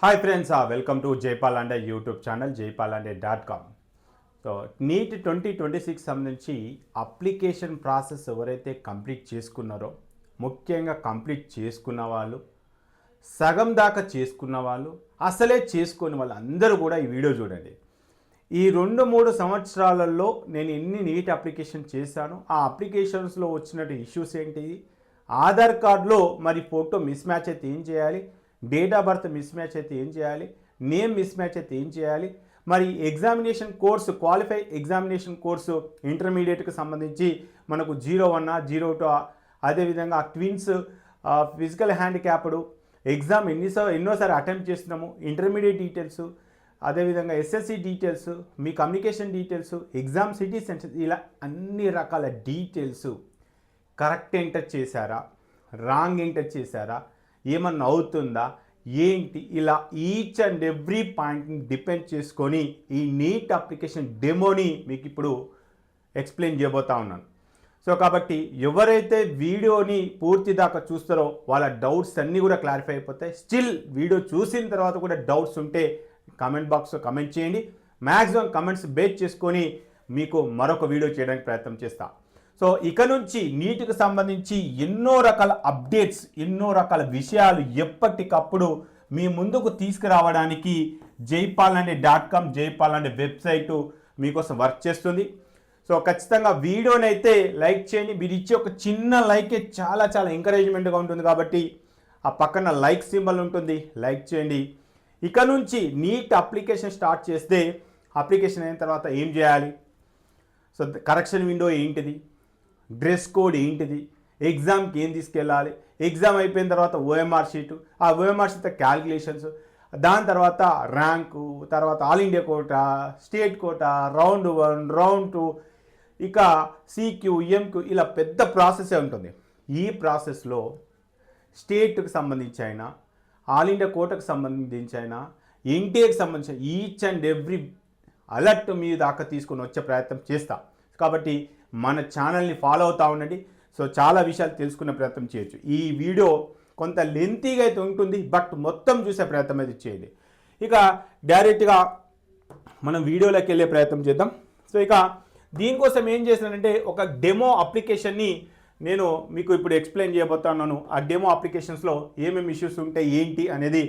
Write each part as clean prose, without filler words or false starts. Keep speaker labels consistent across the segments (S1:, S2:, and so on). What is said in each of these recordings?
S1: Hi friends, welcome to Jaypal YouTube channel jaypalanday.com. So NEET 2026 సంబంధించి application process ఎవరైతే complete చేసుకున్నారో, ముఖ్యంగా కంప్లీట్ చేసుకున్న వాళ్ళు, సగం దాకా చేసుకున్న వాళ్ళు, అసలే చేసుకుని వాళ్ళు అందరూ కూడా ఈ వీడియో చూడండి. ఈ 2-3 సంవత్సరాలలో నేను ఎన్ని నీట్ అప్లికేషన్ చేశాను, ఆ అప్లికేషన్స్లో వచ్చినట్టు ఇష్యూస్ ఏంటి, ఆధార్ కార్డులో మరి ఫోటో మిస్ మ్యాచ్ అయితే ఏం చేయాలి, date of birth miss match అయితే ఏం చేయాలి, నేమ్ మిస్ మ్యాచ్ అయితే ఏం చేయాలి, మరి examination course qualify examination course ఇంటర్మీడియట్కి సంబంధించి మనకు 01, 02, అదేవిధంగా ట్విన్స్, ఫిజికల్ హ్యాండిక్యాప్డ్ ఎగ్జామ్ ఎన్నోసారి అటెంప్ట్ చేస్తున్నాము, ఇంటర్మీడియట్ డీటెయిల్స్, అదేవిధంగా ఎస్ఎస్సి డీటెయిల్స్, మీ communication details, exam city centre, ఇలా అన్ని రకాల డీటెయిల్స్ కరెక్ట్ ఎంటర్ చేశారా, రాంగ్ ఎంటర్ చేశారా, ఏమన్నా అవుతుందా ఏంటి, ఇలా ఈచ్ అండ్ ఎవ్రీ పాయింట్ని డిపెండ్ చేసుకొని ఈ నీట్ అప్లికేషన్ డెమోని మీకు ఇప్పుడు ఎక్స్ప్లెయిన్ చేయబోతా ఉన్నాను. సో కాబట్టి ఎవరైతే వీడియోని పూర్తి దాకా చూస్తారో వాళ్ళ డౌట్స్ అన్నీ కూడా క్లారిఫై అయిపోతాయి. స్టిల్ వీడియో చూసిన తర్వాత కూడా డౌట్స్ ఉంటే కామెంట్ బాక్స్లో కమెంట్ చేయండి. మ్యాక్సిమం కమెంట్స్ బేస్ చేసుకొని మీకు మరొక వీడియో చేయడానికి ప్రయత్నం చేస్తా. సో ఇక నుంచి నీటికి సంబంధించి ఎన్నో రకాల అప్డేట్స్, ఎన్నో రకాల విషయాలు ఎప్పటికప్పుడు మీ ముందుకు తీసుకురావడానికి jaypalanday.com జైపాలండే వెబ్సైటు మీకోసం వర్క్ చేస్తుంది. సో ఖచ్చితంగా వీడియోని అయితే లైక్ చేయండి. మీరు ఇచ్చే ఒక చిన్న లైకే చాలా చాలా ఎంకరేజ్మెంట్గా ఉంటుంది కాబట్టి ఆ పక్కన లైక్ సింబల్ ఉంటుంది, లైక్ చేయండి. ఇక నుంచి నీట్ అప్లికేషన్ స్టార్ట్ చేస్తే అప్లికేషన్ అయిన తర్వాత ఏం చేయాలి, సో కరెక్షన్ విండో ఏంటిది, డ్రెస్ కోడ్ ఏంటిది, ఎగ్జామ్కి ఏం తీసుకెళ్ళాలి, ఎగ్జామ్ అయిపోయిన తర్వాత ఓఎంఆర్ షీటు, ఆ ఓఎంఆర్ షీట్ క్యాల్కులేషన్స్, దాని తర్వాత ర్యాంకు, తర్వాత all India quota, state quota, round 1, round 2, ఇక సిక్యూ, ఎంక్యూ, ఇలా పెద్ద ప్రాసెసే ఉంటుంది. ఈ ప్రాసెస్లో స్టేట్కి సంబంధించి అయినా, ఆల్ ఇండియా కోటాకు సంబంధించి అయినా, ఎన్టీఏకి సంబంధించిన ఈచ్ అండ్ ఎవ్రీ అలర్ట్ మీ దాకా తీసుకొని వచ్చే ప్రయత్నం చేస్తా. కాబట్టి మన ఛానల్ని ఫాలో అవుతూ ఉండండి. సో చాలా విషయాలు తెలుసుకునే ప్రయత్నం చేయొచ్చు. ఈ వీడియో కొంత లెంతీగా అయితే ఉంటుంది, బట్ మొత్తం చూసే ప్రయత్నం అయితే చేయండి. ఇక డైరెక్ట్గా మనం వీడియోలోకి వెళ్ళే ప్రయత్నం చేద్దాం. సో ఇక దీనికోసం ఏం చేశానంటే ఒక డెమో అప్లికేషన్ని నేను మీకు ఇప్పుడు ఎక్స్ప్లెయిన్ చేయబోతున్నాను. ఆ డెమో అప్లికేషన్స్లో ఏమేమి ఇష్యూస్ ఉంటాయి ఏంటి అనేది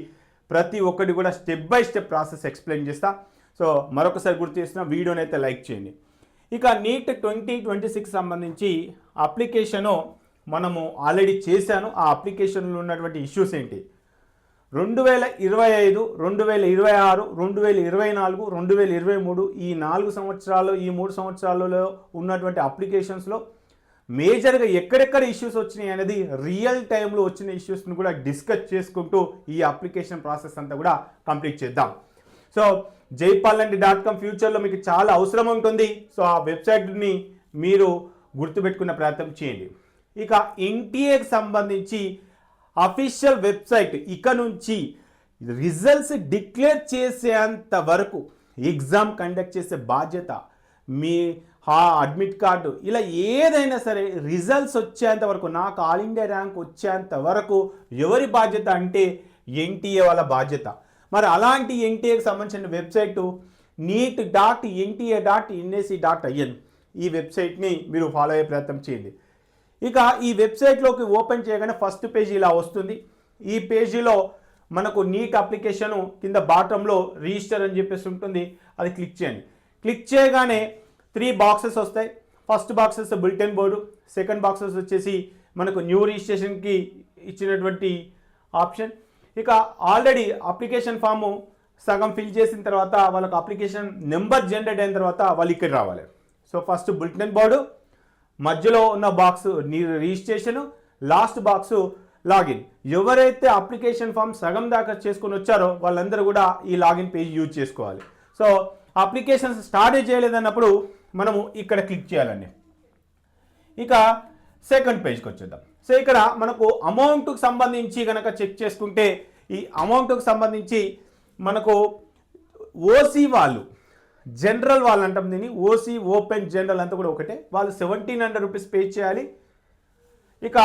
S1: ప్రతి ఒక్కటి కూడా step by step process explain చేస్తా. సో మరొకసారి గుర్తు చేసిన వీడియోని అయితే లైక్ చేయండి. ఇక నీట్ 2026 సంబంధించి అప్లికేషను మనము ఆల్రెడీ చేశాను. ఆ అప్లికేషన్లో ఉన్నటువంటి ఇష్యూస్ ఏంటి, 2025, 2026, 2024, 2023 ఈ 4 సంవత్సరాలు, ఈ 3 సంవత్సరాలలో ఉన్నటువంటి అప్లికేషన్స్లో మేజర్గా ఎక్కడెక్కడ ఇష్యూస్ వచ్చినాయి అనేది రియల్ టైంలో వచ్చిన ఇష్యూస్ని కూడా డిస్కస్ చేసుకుంటూ ఈ అప్లికేషన్ ప్రాసెస్ అంతా కూడా కంప్లీట్ చేద్దాం. సో jaypalanday.com ఫ్యూచర్లో మీకు చాలా అవసరం ఉంటుంది. సో ఆ వెబ్సైట్ని మీరు గుర్తుపెట్టుకునే ప్రయత్నం చేయండి. ఇక ఎన్టీఏకి సంబంధించి అఫీషియల్ వెబ్సైట్ ఇక నుంచి రిజల్ట్స్ డిక్లేర్ చేసేంత వరకు ఎగ్జామ్ కండక్ట్ చేసే బాధ్యత, మీ అడ్మిట్ కార్డు, ఇలా ఏదైనా సరే రిజల్ట్స్ వచ్చేంత వరకు, నాకు ఆల్ ఇండియా ర్యాంక్ వచ్చేంత వరకు ఎవరి బాధ్యత అంటే ఎన్టీఏ వాళ్ళ బాధ్యత. మరి అలాంటి ఎన్టీఏకి సంబంధించిన వెబ్సైటు neet.nta.nic.in, ఈ వెబ్సైట్ని మీరు ఫాలో అయ్యే ప్రయత్నం చేయండి. ఇక ఈ వెబ్సైట్లోకి ఓపెన్ చేయగానే ఫస్ట్ పేజీ ఇలా వస్తుంది. ఈ పేజీలో మనకు నీట్ అప్లికేషను కింద బాటంలో రిజిస్టర్ అని చెప్పేసి ఉంటుంది, అది క్లిక్ చేయండి. క్లిక్ చేయగానే 3 బాక్సెస్ వస్తాయి. First boxes bulletin board, second boxes వచ్చేసి మనకు న్యూ రిజిస్ట్రేషన్కి ఇచ్చినటువంటి ఆప్షన్. ఇక ఆల్రెడీ అప్లికేషన్ ఫాము సగం ఫిల్ చేసిన తర్వాత వాళ్ళకి అప్లికేషన్ నెంబర్ జనరేట్ అయిన తర్వాత వాళ్ళు ఇక్కడ రావాలి. సో ఫస్ట్ బులెటిన్ బోర్డు, మధ్యలో ఉన్న box registration, last box login. ఎవరైతే అప్లికేషన్ ఫామ్ సగం దాకా చేసుకొని వచ్చారో వాళ్ళందరూ కూడా ఈ లాగిన్ పేజ్ యూజ్ చేసుకోవాలి. సో అప్లికేషన్స్ స్టార్ట్ చేయలేదన్నప్పుడు మనము ఇక్కడ క్లిక్ చేయాలండి. ఇక సెకండ్ పేజ్కి వచ్చేద్దాం. సో ఇక్కడ మనకు అమౌంట్కి సంబంధించి కనుక చెక్ చేసుకుంటే, ఈ అమౌంట్కి సంబంధించి మనకు ఓసీ వాళ్ళు, జనరల్ వాళ్ళు అంటాం దీన్ని, ఓసీ ఓపెన్ జనరల్ అంతా కూడా ఒకటే, వాళ్ళు 1700 రూపీస్ పే చేయాలి. ఇక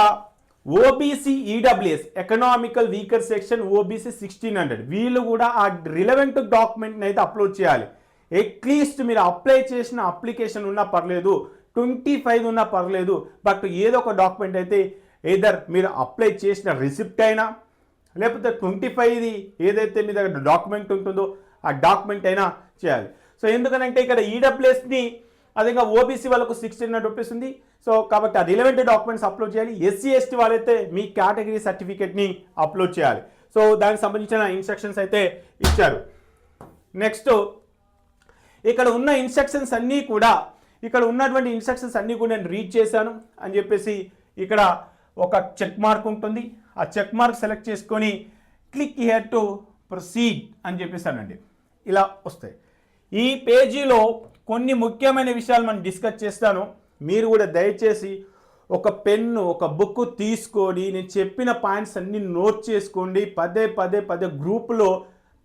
S1: OBC EWS economical weaker section OBC 1600 వీళ్ళు కూడా ఆ రిలవెంట్ డాక్యుమెంట్ని అయితే అప్లోడ్ చేయాలి. అట్లీస్ట్ మీరు అప్లై చేసిన అప్లికేషన్ ఉన్నా పర్లేదు, 25 ఉన్నా పర్లేదు, బట్ ఏదో ఒక డాక్యుమెంట్ అయితే ఏదర్ మీరు అప్లై చేసిన రిసిప్ట్ అయినా లేకపోతే 25 ఏదైతే మీ దగ్గర డాక్యుమెంట్ ఉంటుందో ఆ డాక్యుమెంట్ అయినా చేయాలి. సో ఎందుకనంటే ఇక్కడ ఈడబ్ల్యూఎస్ని అదేగా ఓబీసీ వాళ్ళకు 1600 రూపీస్ ఉంది. సో కాబట్టి ఆ రిలవెంట్ డాక్యుమెంట్స్ అప్లోడ్ చేయాలి. ఎస్సీ ఎస్టీ వాళ్ళైతే మీ కేటగిరీ సర్టిఫికేట్ని అప్లోడ్ చేయాలి. సో దానికి సంబంధించిన ఇన్స్ట్రక్షన్స్ అయితే ఇచ్చారు. నెక్స్ట్ ఇక్కడ ఉన్న ఇన్స్ట్రక్షన్స్ అన్నీ కూడా నేను రీడ్ చేశాను అని చెప్పేసి ఇక్కడ ఒక చెక్ మార్క్ ఉంటుంది. ఆ చెక్ మార్క్ సెలెక్ట్ చేసుకొని క్లిక్ హియర్ టు ప్రొసీడ్ అని చెప్పేసానండి. ఇలా వస్తాయి. ఈ పేజీలో కొన్ని ముఖ్యమైన విషయాలు మనం డిస్కస్ చేస్తాను. మీరు కూడా దయచేసి ఒక పెన్ను ఒక బుక్ తీసుకొని నేను చెప్పిన పాయింట్స్ అన్ని నోట్ చేసుకోండి. పదే గ్రూపులో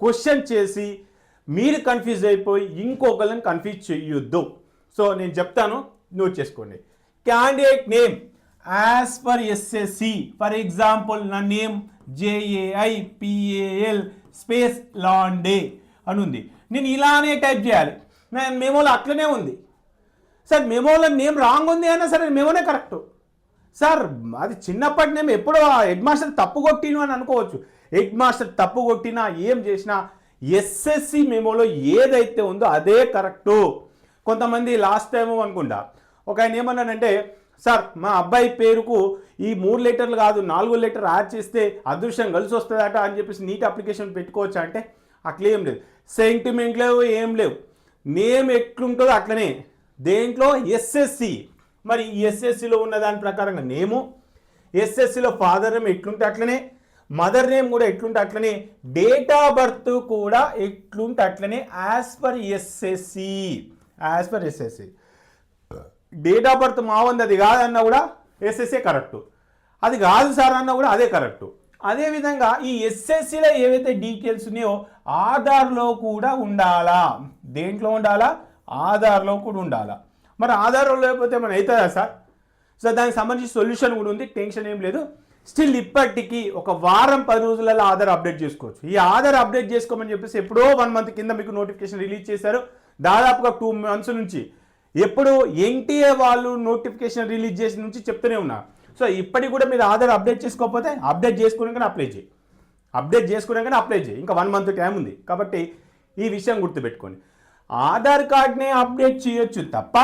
S1: క్వశ్చన్ చేసి మీరు కన్ఫ్యూజ్ అయిపోయి ఇంకొకరిని కన్ఫ్యూజ్ చేయొద్దు. సో నేను చెప్తాను, నోట్ చేసుకోండి. Candidate name as per SSC, for example నా నేమ్ JAIPAL స్పేస్ లాండే అని ఉంది. నేను ఇలానే టైప్ చేయాలి. నేను మెమోలో అట్లనే ఉంది సార్, మెమోలో నేమ్ రాంగ్ ఉంది అయినా సరే మెమోనే కరెక్ట్ సార్. అది చిన్నప్పటి నేమ్ ఎప్పుడో హెడ్ మాస్టర్ తప్పు కొట్టిను అని అనుకోవచ్చు. హెడ్ మాస్టర్ తప్పు కొట్టినా ఏం చేసినా ఎస్ఎస్సి మెమోలో ఏదైతే ఉందో అదే కరెక్టు. కొంతమంది లాస్ట్ టైం అనుకుంటా ఒక ఆయన ఏమన్నాడంటే, సార్ మా అబ్బాయి పేరుకు ఈ 3 లెటర్లు కాదు 4 లెటర్ యాడ్ చేస్తే అదృష్టం కలిసి వస్తుందట అని చెప్పేసి నీట్ అప్లికేషన్ పెట్టుకోవచ్చా అంటే అట్లా ఏం లేదు. సెంటిమెంట్ లేవు, ఏం లేవు. నేమ్ ఎట్లుంటుందో అట్లనే. దేంట్లో ఎస్ఎస్సి, మరి ఎస్ఎస్సిలో ఉన్న దాని ప్రకారంగా నేము, ఎస్ఎస్సిలో ఫాదర్ నేమ్ ఎట్లుంటే అట్లనే, మదర్ నేమ్ కూడా ఎట్లుంటే అట్లనే, డేట్ ఆఫ్ బర్త్ కూడా ఎట్లుంటే అట్లనే as per SSC. Date of birth మావుంది అది కాదన్నా కూడా ఎస్ఎస్సీ కరెక్టు, అది కాదు సార్ అన్నా కూడా అదే కరెక్టు. అదేవిధంగా ఈ ఎస్ఎస్సిలో ఏవైతే డీటెయిల్స్ ఉన్నాయో ఆధార్లో కూడా ఉండాలా. దేంట్లో ఉండాలా? ఆధార్లో కూడా ఉండాలా. మరి ఆధార్లో లేకపోతే ఏమైనా అవుతుందా సార్? సో దానికి సంబంధించి సొల్యూషన్ కూడా ఉంది, టెన్షన్ ఏం లేదు. స్టిల్ ఇప్పటికీ ఒక వారం 10 రోజులలో ఆధార్ అప్డేట్ చేసుకోవచ్చు. ఈ ఆధార్ అప్డేట్ చేసుకోమని చెప్పేసి ఎప్పుడో 1 మంత్ కింద మీకు నోటిఫికేషన్ రిలీజ్ చేశారు. దాదాపుగా 2 మంత్స్ నుంచి ఎప్పుడు ఎన్టీఏ వాళ్ళు నోటిఫికేషన్ రిలీజ్ చేసిన నుంచి చెప్తూనే ఉన్నారు. సో ఇప్పటికి కూడా మీరు ఆధార్ అప్డేట్ చేసుకోకపోతే అప్డేట్ చేసుకున్నాకనే అప్లై చేయి. ఇంకా 1 మంత్ టైం ఉంది కాబట్టి ఈ విషయం గుర్తుపెట్టుకోండి. ఆధార్ కార్డ్నే అప్డేట్ చేయొచ్చు తప్ప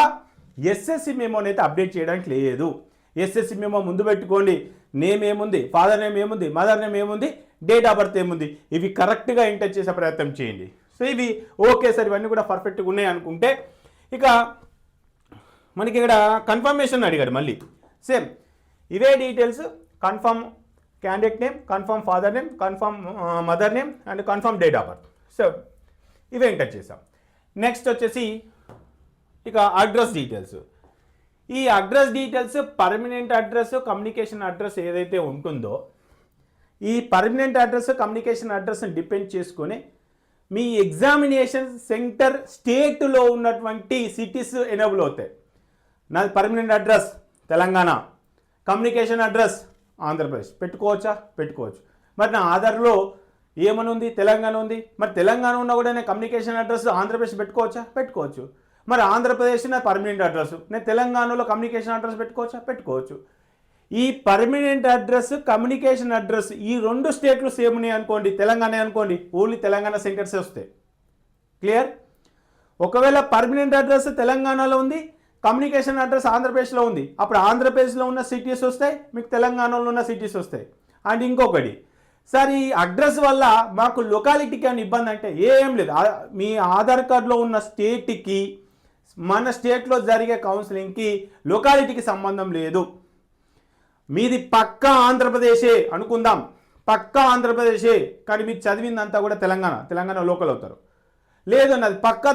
S1: ఎస్ఎస్సి మెమోని అయితే అప్డేట్ చేయడానికి లేదు. ఎస్ఎస్సి మెమో ముందు పెట్టుకోండి. నేమ్ ఏముంది, ఫాదర్ నేమ్ ఏముంది, మదర్ నేమ్ ఏముంది, డేట్ ఆఫ్ బర్త్ ఏముంది, ఇవి కరెక్ట్గా ఎంటర్ చేసే ప్రయత్నం చేయండి. సో ఇవి ఓకే సార్, ఇవన్నీ కూడా పర్ఫెక్ట్గా ఉన్నాయి అనుకుంటే ఇక మనకి ఇక్కడ కన్ఫర్మేషన్ అడిగాడు. మళ్ళీ సేమ్ ఇవే details, confirm candidate name, confirm father name, confirm mother name and confirm date of birth. So ఇవే ఎంటర్ చేసాం. నెక్స్ట్ వచ్చేసి ఇక అడ్రస్ డీటెయిల్స్. ఈ address details permanent address, communication address ఏదైతే ఉంటుందో ఈ పర్మనెంట్ అడ్రస్, కమ్యూనికేషన్ అడ్రస్ని డిపెండ్ చేసుకొని మీ ఎగ్జామినేషన్ సెంటర్ స్టేట్లో ఉన్నటువంటి సిటీస్ ఎనేబుల్ అవుతాయి. నాది permanent address Telangana, communication address Andhra Pradesh పెట్టుకోవచ్చా? పెట్టుకోవచ్చు. మరి నా ఆధార్లో ఏమని ఉంది? తెలంగాణ ఉంది. మరి తెలంగాణ ఉన్నా కూడా నేను కమ్యూనికేషన్ అడ్రస్ ఆంధ్రప్రదేశ్ పెట్టుకోవచ్చా? పెట్టుకోవచ్చు. మరి ఆంధ్రప్రదేశ్ నా పర్మనెంట్ అడ్రస్, నేను తెలంగాణలో కమ్యూనికేషన్ అడ్రస్ పెట్టుకోవచ్చా? పెట్టుకోవచ్చు. ఈ పర్మనెంట్ అడ్రస్, కమ్యూనికేషన్ అడ్రస్ ఈ 2 స్టేట్లు సేమ్ ఉన్నాయి అనుకోండి, తెలంగాణ అనుకోండి, ఓన్లీ తెలంగాణ సెంటర్సే వస్తాయి. క్లియర్? ఒకవేళ పర్మనెంట్ అడ్రస్ తెలంగాణలో ఉంది, కమ్యూనికేషన్ అడ్రస్ ఆంధ్రప్రదేశ్లో ఉంది, అప్పుడు ఆంధ్రప్రదేశ్లో ఉన్న సిటీస్ వస్తాయి, మీకు తెలంగాణలో ఉన్న సిటీస్ వస్తాయి. అండ్ ఇంకొకటి సార్, ఈ అడ్రస్ వల్ల మాకు లొకాలిటీకి అని ఇబ్బంది అంటే ఏం లేదు. మీ ఆధార్ కార్డులో ఉన్న స్టేట్కి మన స్టేట్లో జరిగే కౌన్సిలింగ్కి లొకాలిటీకి సంబంధం లేదు. మీది పక్కా ఆంధ్రప్రదేశే అనుకుందాం, పక్కా ఆంధ్రప్రదేశే, కానీ మీరు చదివిందంతా కూడా తెలంగాణ లోకల్ అవుతారు. లేదు నాది పక్కా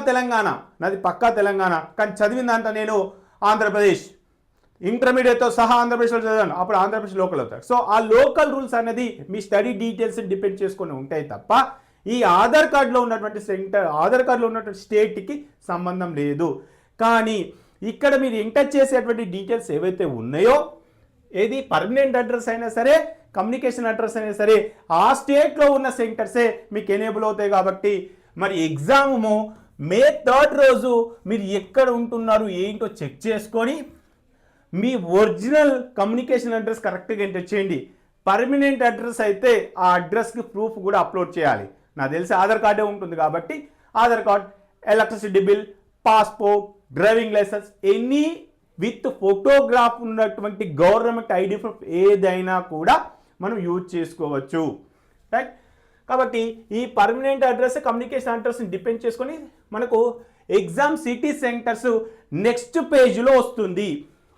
S1: తెలంగాణ కానీ చదివిందంతా నేను ఆంధ్రప్రదేశ్, ఇంటర్మీడియట్తో సహా ఆంధ్రప్రదేశ్లో చదివాను, అప్పుడు ఆంధ్రప్రదేశ్ లోకల్ అవుతారు. సో ఆ లోకల్ రూల్స్ అనేది మీ స్టడీ డీటెయిల్స్ డిపెండ్ చేసుకొని ఉంటాయి తప్ప ఈ ఆధార్ కార్డులో ఉన్నటువంటి స్టేట్కి సంబంధం లేదు. కానీ ఇక్కడ మీరు ఎంటర్ చేసేటువంటి డీటెయిల్స్ ఏవైతే ఉన్నాయో ఏది పర్మనెంట్ అడ్రస్ అయినా సరే, కమ్యూనికేషన్ అడ్రస్ అయినా సరే ఆ స్టేట్లో ఉన్న సెంటర్సే మీకు ఎనేబుల్ అవుతాయి. కాబట్టి మరి ఎగ్జాము మే 3 రోజు మీరు ఎక్కడ ఉంటున్నారు ఏంటో చెక్ చేసుకొని మీ ఒరిజినల్ కమ్యూనికేషన్ అడ్రస్ కరెక్ట్గా ఎంటర్ చేయండి. పర్మనెంట్ అడ్రస్ అయితే ఆ అడ్రస్కి ప్రూఫ్ కూడా అప్లోడ్ చేయాలి. నాకు తెలిసి ఆధార్ కార్డే ఉంటుంది కాబట్టి Aadhaar card, electricity bill, passport, driving licence, any with photograph ఉన్నటువంటి గవర్నమెంట్ ఐడి ప్రూఫ్ ఏదైనా కూడా మనం యూజ్ చేసుకోవచ్చు. రైట్. కాబట్టి ఈ పర్మనెంట్ అడ్రస్, కమ్యూనికేషన్ అడ్రస్ని డిపెండ్ చేసుకొని మనకు ఎగ్జామ్ సిటీ సెంటర్స్ నెక్స్ట్ పేజ్లో వస్తుంది.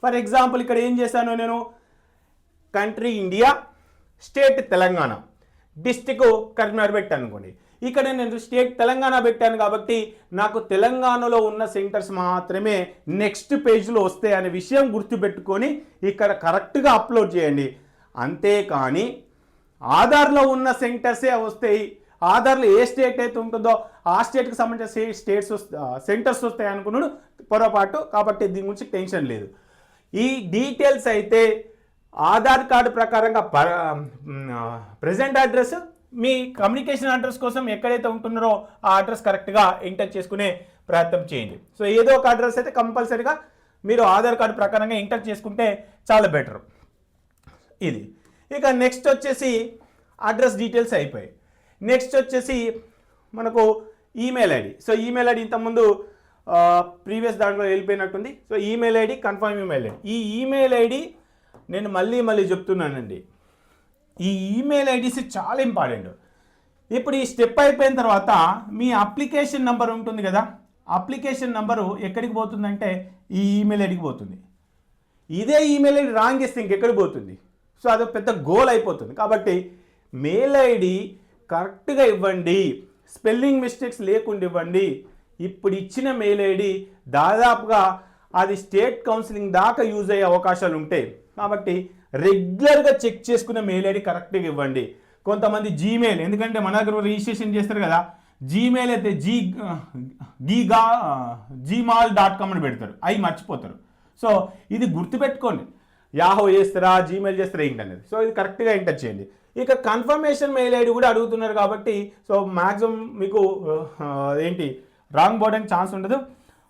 S1: ఫర్ ఎగ్జాంపుల్ ఇక్కడ ఏం చేశాను నేను, country India, state Telangana, district Karimnagar పెట్టాను అనుకోండి. ఇక్కడ నేను స్టేట్ తెలంగాణ పెట్టాను కాబట్టి నాకు తెలంగాణలో ఉన్న సెంటర్స్ మాత్రమే నెక్స్ట్ పేజ్లో వస్తాయి అనే విషయం గుర్తుపెట్టుకొని ఇక్కడ కరెక్ట్గా అప్లోడ్ చేయండి. అంతేకాని ఆధార్లో ఉన్న సెంటర్సే వస్తాయి, ఆధార్లో ఏ స్టేట్ అయితే ఉంటుందో ఆ స్టేట్కి సంబంధించిన సెంటర్స్ వస్తాయి అనుకున్నాడు పొరపాటు. కాబట్టి దీని గురించి టెన్షన్ లేదు. ఈ డీటెయిల్స్ అయితే ఆధార్ కార్డు ప్రకారంగా ప్రెజెంట్ అడ్రస్, మీ కమ్యూనికేషన్ అడ్రస్ కోసం ఎక్కడైతే ఉంటున్నారో ఆ అడ్రస్ కరెక్ట్గా ఎంటర్ చేసుకునే ప్రయత్నం చేయండి. సో ఏదో ఒక అడ్రస్ అయితే కంపల్సరీగా మీరు ఆధార్ కార్డు ప్రకారంగా ఎంటర్ చేసుకుంటే చాలా బెటర్. ఇది ఇక నెక్స్ట్ వచ్చేసి అడ్రస్ డీటెయిల్స్ అయిపోయాయి. నెక్స్ట్ వచ్చేసి మనకు email ID. So email ID ఇంతకుముందు ప్రీవియస్ దాంట్లో వెళ్ళిపోయినట్టుంది. So email ID, confirm email ID. ఈ ఈమెయిల్ ఐడి నేను మళ్ళీ చెప్తున్నానండి, ఈ ఈమెయిల్ ఐడీస్ చాలా ఇంపార్టెంట్. ఇప్పుడు ఈ స్టెప్ అయిపోయిన తర్వాత మీ అప్లికేషన్ నెంబర్ ఉంటుంది కదా, అప్లికేషన్ నెంబరు ఎక్కడికి పోతుందంటే ఈ ఈమెయిల్ ఐడికి పోతుంది. ఇదే ఈమెయిల్ ఐడి రాంగ్ ఇస్తే ఇంకెక్కడికి పోతుంది. సో అది పెద్ద గోల్ అయిపోతుంది. కాబట్టి మెయిల్ ఐడి కరెక్ట్గా ఇవ్వండి, స్పెల్లింగ్ మిస్టేక్స్ లేకుండా ఇవ్వండి. ఇప్పుడు ఇచ్చిన మెయిల్ ఐడి దాదాపుగా అది స్టేట్ కౌన్సిలింగ్ దాకా యూజ్ అయ్యే అవకాశాలు ఉంటాయి. కాబట్టి రెగ్యులర్గా చెక్ చేసుకునే మెయిల్ ఐడి కరెక్ట్గా ఇవ్వండి. కొంతమంది జీమెయిల్, ఎందుకంటే మన దగ్గర రిజిస్ట్రేషన్ చేస్తారు కదా, జీమెయిల్ అయితే gmail.com అని పెడతారు, అవి మర్చిపోతారు. సో ఇది గుర్తుపెట్టుకోండి, యాహో చేస్తారా, జీమెయిల్ చేస్తారా ఏంటనేది. సో ఇది కరెక్ట్గా ఎంటర్ చేయండి. ఇక కన్ఫర్మేషన్ మెయిల్ ఐడి కూడా అడుగుతున్నారు కాబట్టి సో మ్యాక్సిమం మీకు ఏంటి రాంగ్ పోవడానికి ఛాన్స్ ఉండదు.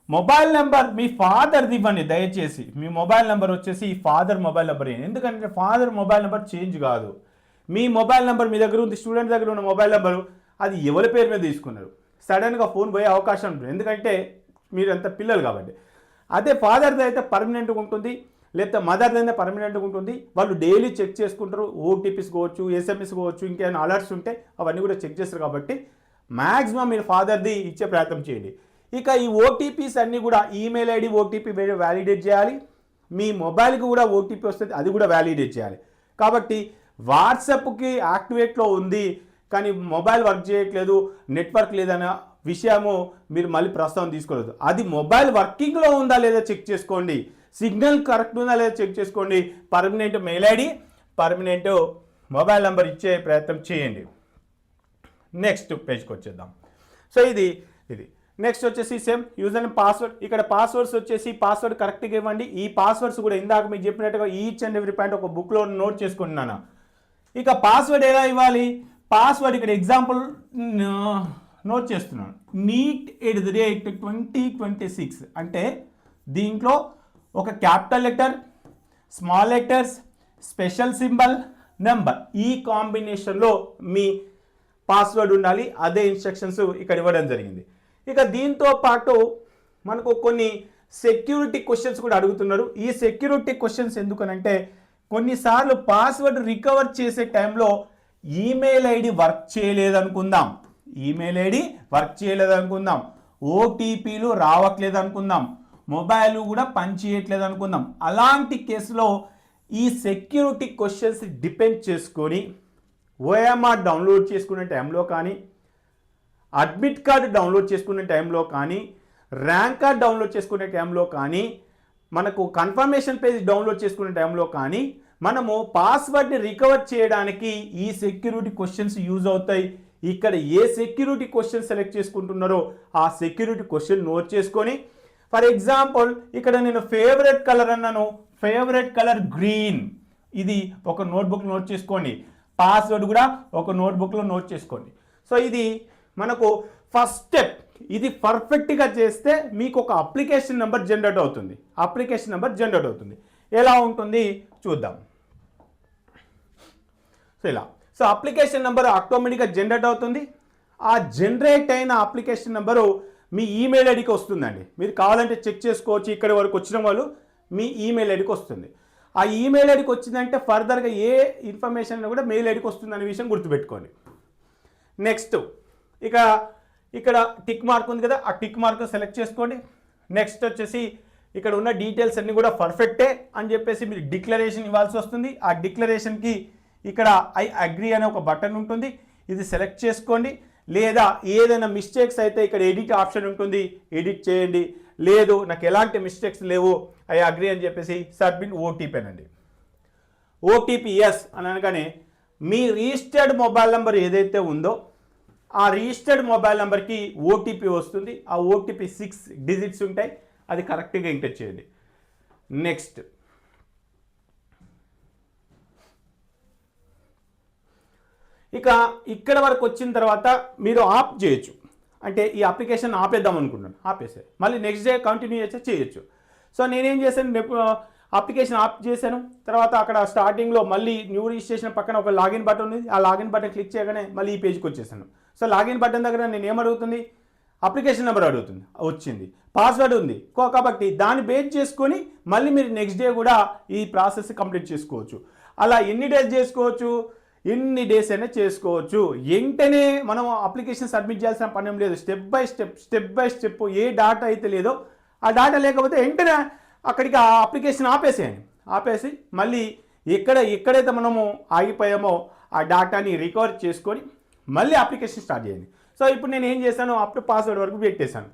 S1: మొబైల్ నెంబర్ మీ ఫాదర్ది ఇవ్వండి దయచేసి. మీ మొబైల్ నెంబర్ వచ్చేసి ఫాదర్ మొబైల్ నెంబర్ ఏంటి, ఎందుకంటే ఫాదర్ మొబైల్ నెంబర్ చేంజ్ కాదు. మీ మొబైల్ నెంబర్ మీ దగ్గర ఉంది, స్టూడెంట్ దగ్గర ఉన్న మొబైల్ నెంబరు, అది ఎవరి పేరు మీద తీసుకున్నారు, సడన్గా ఫోన్ పోయే అవకాశం ఉంటుంది, ఎందుకంటే మీరంతా పిల్లలు కాబట్టి. అదే ఫాదర్ది అయితే పర్మనెంట్గా ఉంటుంది, లేకపోతే మదర్ది అయితే పర్మనెంట్గా ఉంటుంది. వాళ్ళు డైలీ చెక్ చేసుకుంటారు, ఓటీపీస్ కావచ్చు, ఎస్ఎంఎస్ కావచ్చు, ఇంకేమైనా అలర్ట్స్ ఉంటే అవన్నీ కూడా చెక్ చేస్తారు. కాబట్టి మ్యాక్సిమం మీరు ఫాదర్ది ఇచ్చే ప్రయత్నం చేయండి. ఇక ఈ ఓటీపీస్ అన్నీ కూడా ఈమెయిల్ ఐడి ఓటీపీ వ్యాలిడేట్ చేయాలి, మీ మొబైల్కి కూడా ఓటీపీ వస్తుంది, అది కూడా వ్యాలిడేట్ చేయాలి. కాబట్టి వాట్సాప్కి యాక్టివేట్లో ఉంది కానీ మొబైల్ వర్క్ చేయట్లేదు, నెట్వర్క్ లేదన్న విషయము మీరు మళ్ళీ ప్రస్తుతం తీసుకోలేదు. అది మొబైల్ వర్కింగ్లో ఉందా లేదా చెక్ చేసుకోండి, సిగ్నల్ కరెక్ట్ ఉందా లేదా చెక్ చేసుకోండి. Permanent mail ID, permanent mobile number ఇచ్చే ప్రయత్నం చేయండి. నెక్స్ట్ పేజ్కి వచ్చేద్దాం. సో ఇది నెక్స్ట్ వచ్చేసి సేమ్ యూజర్ నేమ్, పాస్వర్డ్. ఇక్కడ పాస్వర్డ్స్ వచ్చేసి పాస్వర్డ్ కరెక్ట్గా ఇవ్వండి. ఈ పాస్వర్డ్స్ కూడా ఇందాక మీకు చెప్పినట్టుగా ఈచ్ అండ్ ఎవ్రీ పాయింట్ ఒక బుక్లో నోట్ చేసుకుంటున్నాను. ఇక పాస్వర్డ్ ఎలా ఇవ్వాలి, పాస్వర్డ్ ఇక్కడ ఎగ్జాంపుల్ నోట్ చేస్తున్నాను, NEET@2026 అంటే దీంట్లో ఒక capital letter, small letters, special symbol, number, ఈ కాంబినేషన్లో మీ పాస్వర్డ్ ఉండాలి. అదే ఇన్స్ట్రక్షన్స్ ఇక్కడ ఇవ్వడం జరిగింది. ఇక దీంతో పాటు మనకు కొన్ని సెక్యూరిటీ క్వశ్చన్స్ కూడా అడుగుతున్నారు. ఈ సెక్యూరిటీ క్వశ్చన్స్ ఎందుకనంటే కొన్నిసార్లు పాస్వర్డ్ రికవర్ చేసే టైంలో ఈమెయిల్ ఐడి వర్క్ చేయలేదనుకుందాం, ఓటీపీలు రావట్లేదు అనుకుందాం, మొబైల్ కూడా పనిచేయట్లేదు అనుకుందాం. అలాంటి కేసులో ఈ సెక్యూరిటీ క్వశ్చన్స్ డిపెండ్ చేసుకొని ఓఎంఆర్ డౌన్లోడ్ చేసుకునే టైంలో కానీ, అడ్మిట్ కార్డు డౌన్లోడ్ చేసుకునే టైంలో కానీ, ర్యాంక్ కార్డ్ డౌన్లోడ్ చేసుకునే టైంలో కానీ, మనకు కన్ఫర్మేషన్ పేజ్ డౌన్లోడ్ చేసుకునే టైంలో కానీ మనము పాస్వర్డ్ని రికవర్ చేయడానికి ఈ సెక్యూరిటీ క్వశ్చన్స్ యూజ్ అవుతాయి. ఇక్కడ ఏ సెక్యూరిటీ క్వశ్చన్ సెలెక్ట్ చేసుకుంటున్నారో ఆ సెక్యూరిటీ క్వశ్చన్ నోట్ చేసుకొని, ఫర్ ఎగ్జాంపుల్ ఇక్కడ నేను ఫేవరెట్ కలర్ అన్నాను, ఫేవరెట్ కలర్ గ్రీన్, ఇది ఒక నోట్బుక్ నోట్ చేసుకోండి, పాస్వర్డ్ కూడా ఒక నోట్బుక్లో నోట్ చేసుకోండి. సో ఇది మనకు ఫస్ట్ స్టెప్. ఇది పర్ఫెక్ట్గా చేస్తే మీకు ఒక అప్లికేషన్ నెంబర్ జనరేట్ అవుతుంది. అప్లికేషన్ నెంబర్ జనరేట్ అవుతుంది. ఎలా ఉంటుంది చూద్దాం. సో ఇలా సో అప్లికేషన్ నెంబర్ ఆటోమేటిక్గా జనరేట్ అవుతుంది. ఆ జనరేట్ అయిన అప్లికేషన్ నెంబరు మీ ఈమెయిల్ ఐడికి వస్తుందండి. మీరు కావాలంటే చెక్ చేసుకోవచ్చు. ఇక్కడి వరకు వచ్చిన వాళ్ళు మీ ఈమెయిల్ ఐడికి వస్తుంది. ఆ ఈమెయిల్ ఐడికి వచ్చిందంటే ఫర్దర్గా ఏ ఇన్ఫర్మేషన్ కూడా మెయిల్ ఐడికి వస్తుంది అనే విషయం గుర్తుపెట్టుకోండి. నెక్స్ట్ ఇక్కడ టిక్ మార్క్ ఉంది కదా, ఆ టిక్ మార్క్ సెలెక్ట్ చేసుకోండి. నెక్స్ట్ వచ్చేసి ఇక్కడ ఉన్న డీటెయిల్స్ అన్నీ కూడా పర్ఫెక్టే అని చెప్పేసి మీరు డిక్లరేషన్ ఇవ్వాల్సి వస్తుంది. ఆ డిక్లరేషన్కి ఇక్కడ ఐ అగ్రీ అనే ఒక బటన్ ఉంటుంది, ఇది సెలెక్ట్ చేసుకోండి. లేదా ఏదైనా మిస్టేక్స్ అయితే ఇక్కడ ఎడిట్ ఆప్షన్ ఉంటుంది, ఎడిట్ చేయండి. లేదు నాకు ఎలాంటి మిస్టేక్స్ లేవు, ఐ అగ్రీ అని చెప్పేసి సబ్మిట్ ఓటీపీ అనండి. ఓటీపీ ఎస్ అని అనగానే మీ రిజిస్టర్డ్ మొబైల్ నెంబర్ ఏదైతే ఉందో ఆ రిజిస్టర్డ్ మొబైల్ నెంబర్కి ఓటీపీ వస్తుంది. ఆ ఓటీపీ 6 డిజిట్స్ ఉంటాయి, అది కరెక్ట్గా ఎంటర్ చేయండి. నెక్స్ట్ ఇక్కడ వరకు వచ్చిన తర్వాత మీరు ఆఫ్ చేయొచ్చు. అంటే ఈ అప్లికేషన్ ఆపేద్దాం అనుకుంటున్నాను, ఆపేసే మళ్ళీ నెక్స్ట్ డే కంటిన్యూ చేస్తే చేయొచ్చు. సో నేనేం చేశాను, అప్లికేషన్ ఆఫ్ చేశాను. తర్వాత అక్కడ స్టార్టింగ్లో మళ్ళీ న్యూ రిజిస్ట్రేషన్ పక్కన ఒక లాగిన్ బటన్ ఉంది, ఆ లాగిన్ బటన్ క్లిక్ చేయగానే మళ్ళీ ఈ పేజ్కి వచ్చేసాను. సో లాగిన్ బటన్ దగ్గర నేను ఏమడుగుతుంది, అప్లికేషన్ నెంబర్ అడుగుతుంది, వచ్చింది. పాస్వర్డ్ ఉంది కాబట్టి దాన్ని బేస్ చేసుకొని మళ్ళీ మీరు నెక్స్ట్ డే కూడా ఈ ప్రాసెస్ కంప్లీట్ చేసుకోవచ్చు. అలా ఎన్ని డేస్ చేసుకోవచ్చు, ఎన్ని డేస్ అయినా చేసుకోవచ్చు. వెంటనే మనం అప్లికేషన్ సబ్మిట్ చేయాల్సిన పని ఏం లేదు. Step by step A data అయితే లేదో ఆ డాటా లేకపోతే వెంటనే అక్కడికి ఆ అప్లికేషన్ ఆపేసేయండి. ఆపేసి మళ్ళీ ఎక్కడైతే మనము ఆగిపోయామో ఆ డాటాని రికవర్ చేసుకొని మళ్ళీ అప్లికేషన్ స్టార్ట్ చేయండి. సో ఇప్పుడు నేను ఏం చేశాను, అప్ టు పాస్వర్డ్ వరకు పెట్టేశాను.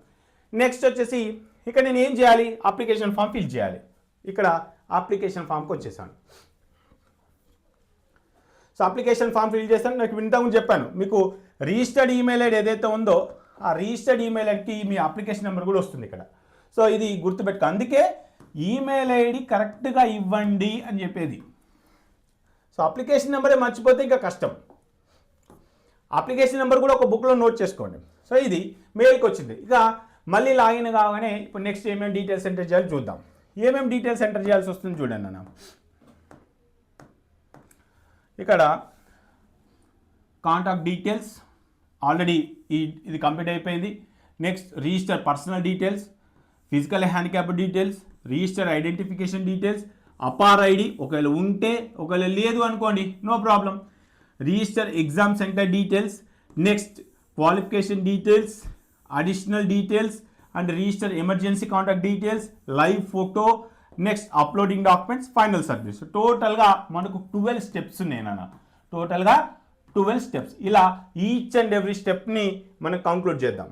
S1: నెక్స్ట్ వచ్చేసి ఇక్కడ నేను ఏం చేయాలి, అప్లికేషన్ ఫామ్ ఫిల్ చేయాలి. ఇక్కడ అప్లికేషన్ ఫామ్కి వచ్చేసాను. సో అప్లికేషన్ ఫామ్ ఫిల్ చేస్తాను. నాకు ఇంతకుముందు చెప్పాను మీకు రిజిస్టర్డ్ ఈమెయిల్ ఐడి ఏదైతే ఉందో ఆ రిజిస్టర్డ్ ఈమెయిల్ ఐడికి మీ అప్లికేషన్ నెంబర్ కూడా వస్తుంది ఇక్కడ. సో ఇది గుర్తుపెట్టుకో, అందుకే ఈమెయిల్ ఐడి కరెక్ట్గా ఇవ్వండి అని చెప్పేది. సో అప్లికేషన్ నెంబరే మర్చిపోతే ఇంకా కష్టం. అప్లికేషన్ నెంబర్ కూడా ఒక బుక్లో నోట్ చేసుకోండి. సో ఇది మెయిల్కి వచ్చింది. ఇక మళ్ళీ లాగిన్ కాగానే ఇప్పుడు నెక్స్ట్ ఏమేమి డీటెయిల్స్ ఎంటర్ చేయాలి చూద్దాం. ఏమేమి డీటెయిల్స్ ఎంటర్ చేయాల్సి వస్తుంది చూడండి అన్న. ఇక్కడ కాంటాక్ట్ డీటెయిల్స్ ఆల్రెడీ ఇది కంప్లీట్ అయిపోయింది. Next register personal details, physical handicap details, register identification details, APAAR ID ఒకవేళ ఉంటే, ఒకవేళ లేదు అనుకోండి no problem. Register exam centre details, next qualification details, additional details and register emergency contact details, live photo, next uploading documents, final service. టోటల్గా మనకు 12 steps ఉన్నాయి నాన్న. టోటల్గా 12 స్టెప్స్. ఇలా ఈచ్ అండ్ ఎవ్రీ స్టెప్ని మనం కంక్లూడ్ చేద్దాం.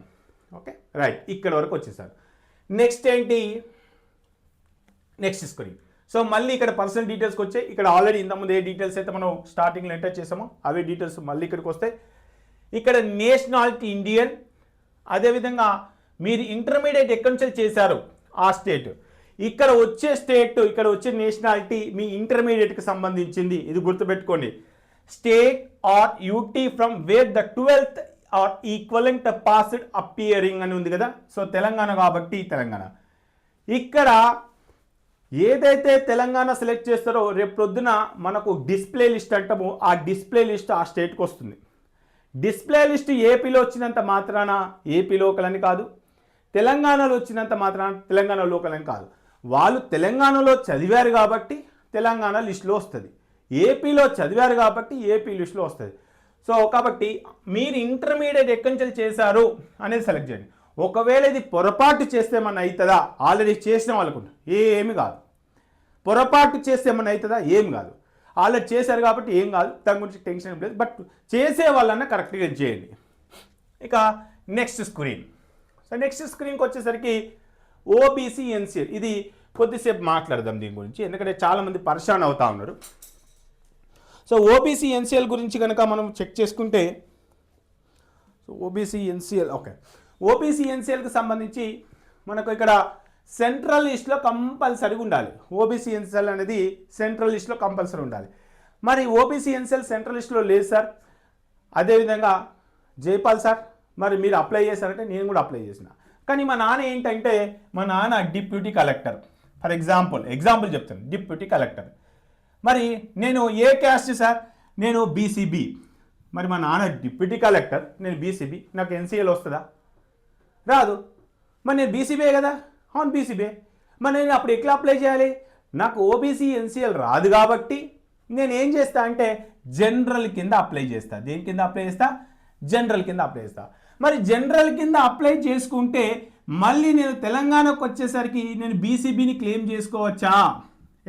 S1: ఓకే రైట్, ఇక్కడ వరకు వచ్చేసారు. నెక్స్ట్ ఏంటి, నెక్స్ట్ స్క్రీన్. సో మళ్ళీ ఇక్కడ పర్సనల్ డీటెయిల్స్కి వచ్చాయి. ఇక్కడ ఆల్రెడీ ఇంతకుముందు ఏ డీటెయిల్స్ అయితే మనం స్టార్టింగ్లో ఎంటర్ చేసామో అవే డీటెయిల్స్ మళ్ళీ ఇక్కడికి వస్తాయి. ఇక్కడ నేషనాలిటీ ఇండియన్, అదేవిధంగా మీరు ఇంటర్మీడియట్ ఎక్కడి నుంచి చేశారు ఆ స్టేట్, ఇక్కడ వచ్చే స్టేట్, ఇక్కడ వచ్చే నేషనాలిటీ మీ ఇంటర్మీడియట్కి సంబంధించింది. ఇది గుర్తుపెట్టుకోండి. State or UT from where the 12th or equivalent passed appearing అని ఉంది కదా. సో తెలంగాణ కాబట్టి తెలంగాణ. ఇక్కడ ఏదైతే తెలంగాణ సెలెక్ట్ చేస్తారో రేపు ప్రొద్దున మనకు డిస్ప్లే లిస్ట్ అంటాము. ఆ డిస్ప్లే లిస్ట్ ఆ స్టేట్కి వస్తుంది. డిస్ప్లే లిస్ట్ ఏపీలో వచ్చినంత మాత్రాన ఏపీ లోకల్ అని కాదు, తెలంగాణలో వచ్చినంత మాత్రాన తెలంగాణ లోకల్ అని కాదు. వాళ్ళు తెలంగాణలో చదివారు కాబట్టి తెలంగాణ లిస్టులో వస్తుంది, ఏపీలో చదివారు కాబట్టి ఏపీ లిస్టులో వస్తుంది. సో కాబట్టి మీరు ఇంటర్మీడియట్ ఎక్కడి నుంచి చేశారు అనేది సెలెక్ట్ చేయండి. ఒకవేళ ఇది పొరపాటు చేస్తే ఏమన్నా అవుతుందా, ఆల్రెడీ చేసిన వాళ్ళకు ఏమి కాదు. పొరపాటు చేస్తే ఏమన్నా అవుతుందా, ఏం కాదు. ఆల్రెడీ చేశారు కాబట్టి ఏం కాదు, దాని గురించి టెన్షన్ ఏం లేదు. బట్ చేసే వాళ్ళన్నా కరెక్ట్గా చేయండి. ఇక నెక్స్ట్ స్క్రీన్. సో నెక్స్ట్ స్క్రీన్కి వచ్చేసరికి ఓబీసీ ఎన్సీఎల్. ఇది కొద్దిసేపు మాట్లాడదాం దీని గురించి, ఎందుకంటే చాలామంది పరిశాన్ అవుతా ఉన్నారు. సో ఓబీసీ ఎన్సీఎల్ గురించి కనుక మనం చెక్ చేసుకుంటే, so OBC NCL okay, OBC ఎన్సీఎల్కి సంబంధించి మనకు ఇక్కడ సెంట్రల్ లిస్ట్లో కంపల్సరీగా ఉండాలి. ఓబీసీ ఎన్సెల్ అనేది సెంట్రల్ లిస్ట్లో కంపల్సరీ ఉండాలి. మరి ఓబీసీ ఎన్సెల్ సెంట్రల్ లిస్ట్లో లేదు సార్, అదేవిధంగా జైపాల్ సార్ మరి మీరు అప్లై చేశారంటే నేను కూడా అప్లై చేసిన. కానీ మా నాన్న ఏంటంటే మా నాన్న డిప్యూటీ కలెక్టర్. ఫర్ ఎగ్జాంపుల్ చెప్తాను, డిప్యూటీ కలెక్టర్. మరి నేను ఏ క్యాస్ట్ సార్, నేను బీసీబీ. మరి మా నాన్న డిప్యూటీ కలెక్టర్, నేను బీసీబీ, నాకు ఎన్సీఎల్ వస్తుందా? రాదు. మరి నేను బీసీబీఏ కదా, అవును బీసీబీఏ. మరి నేను అప్పుడు ఎట్లా అప్లై చేయాలి? నాకు ఓబీసీ ఎన్సీఎల్ రాదు కాబట్టి నేను ఏం చేస్తా అంటే జనరల్ కింద అప్లై చేస్తా. దేని కింద అప్లై చేస్తా? జనరల్ కింద అప్లై చేస్తా. మరి జనరల్ కింద అప్లై చేసుకుంటే మళ్ళీ నేను తెలంగాణకు వచ్చేసరికి నేను బీసీబీని క్లెయిమ్ చేసుకోవచ్చా?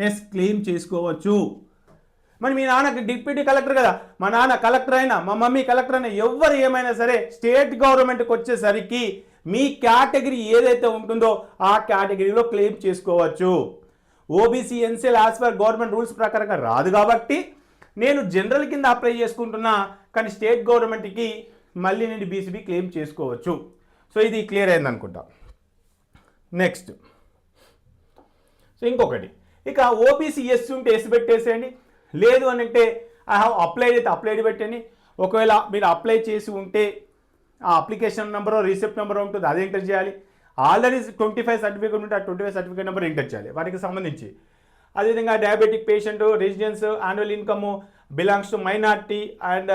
S1: ఎస్, క్లెయిమ్ చేసుకోవచ్చు. మరి మీ నాన్న డిప్యూటీ కలెక్టర్ కదా, మా నాన్న కలెక్టర్ అయినా మా మమ్మీ కలెక్టర్ అయినా ఎవరు ఏమైనా సరే స్టేట్ గవర్నమెంట్కి వచ్చేసరికి మీ కేటగిరీ ఏదైతే ఉంటుందో ఆ కేటగిరీలో క్లెయిమ్ చేసుకోవచ్చు. OBC NCL as per government rules ప్రకారంగా రాదు కాబట్టి నేను జనరల్ కింద అప్లై చేసుకుంటున్నా, కానీ స్టేట్ గవర్నమెంట్కి మళ్ళీ నేను బీసీబీ క్లెయిమ్ చేసుకోవచ్చు. సో ఇది క్లియర్ అయింది అనుకుంటా. నెక్స్ట్, సో ఇంకొకటి, ఇక ఓబీసీ ఎస్ ఉంటే ఎస్ పెట్టేసేయండి, లేదు అని అంటే ఐ హ్యావ్ అప్లైడ్ అయితే అప్లైడ్ పెట్టండి. ఒకవేళ మీరు అప్లై చేసి ఉంటే ఆ అప్లికేషన్ నెంబరో రిసిప్ట్ నెంబర్ ఉంటుంది, అది ఎంటర్ చేయాలి. ఆల్రెడీ 25 సర్టిఫికేట్ ఉంటే ఆ 25 సర్టిఫికేట్ నెంబర్ ఎంటర్ చేయాలి వాటికి సంబంధించి. అదేవిధంగా diabetic patient, residence, annual income, belongs to minority and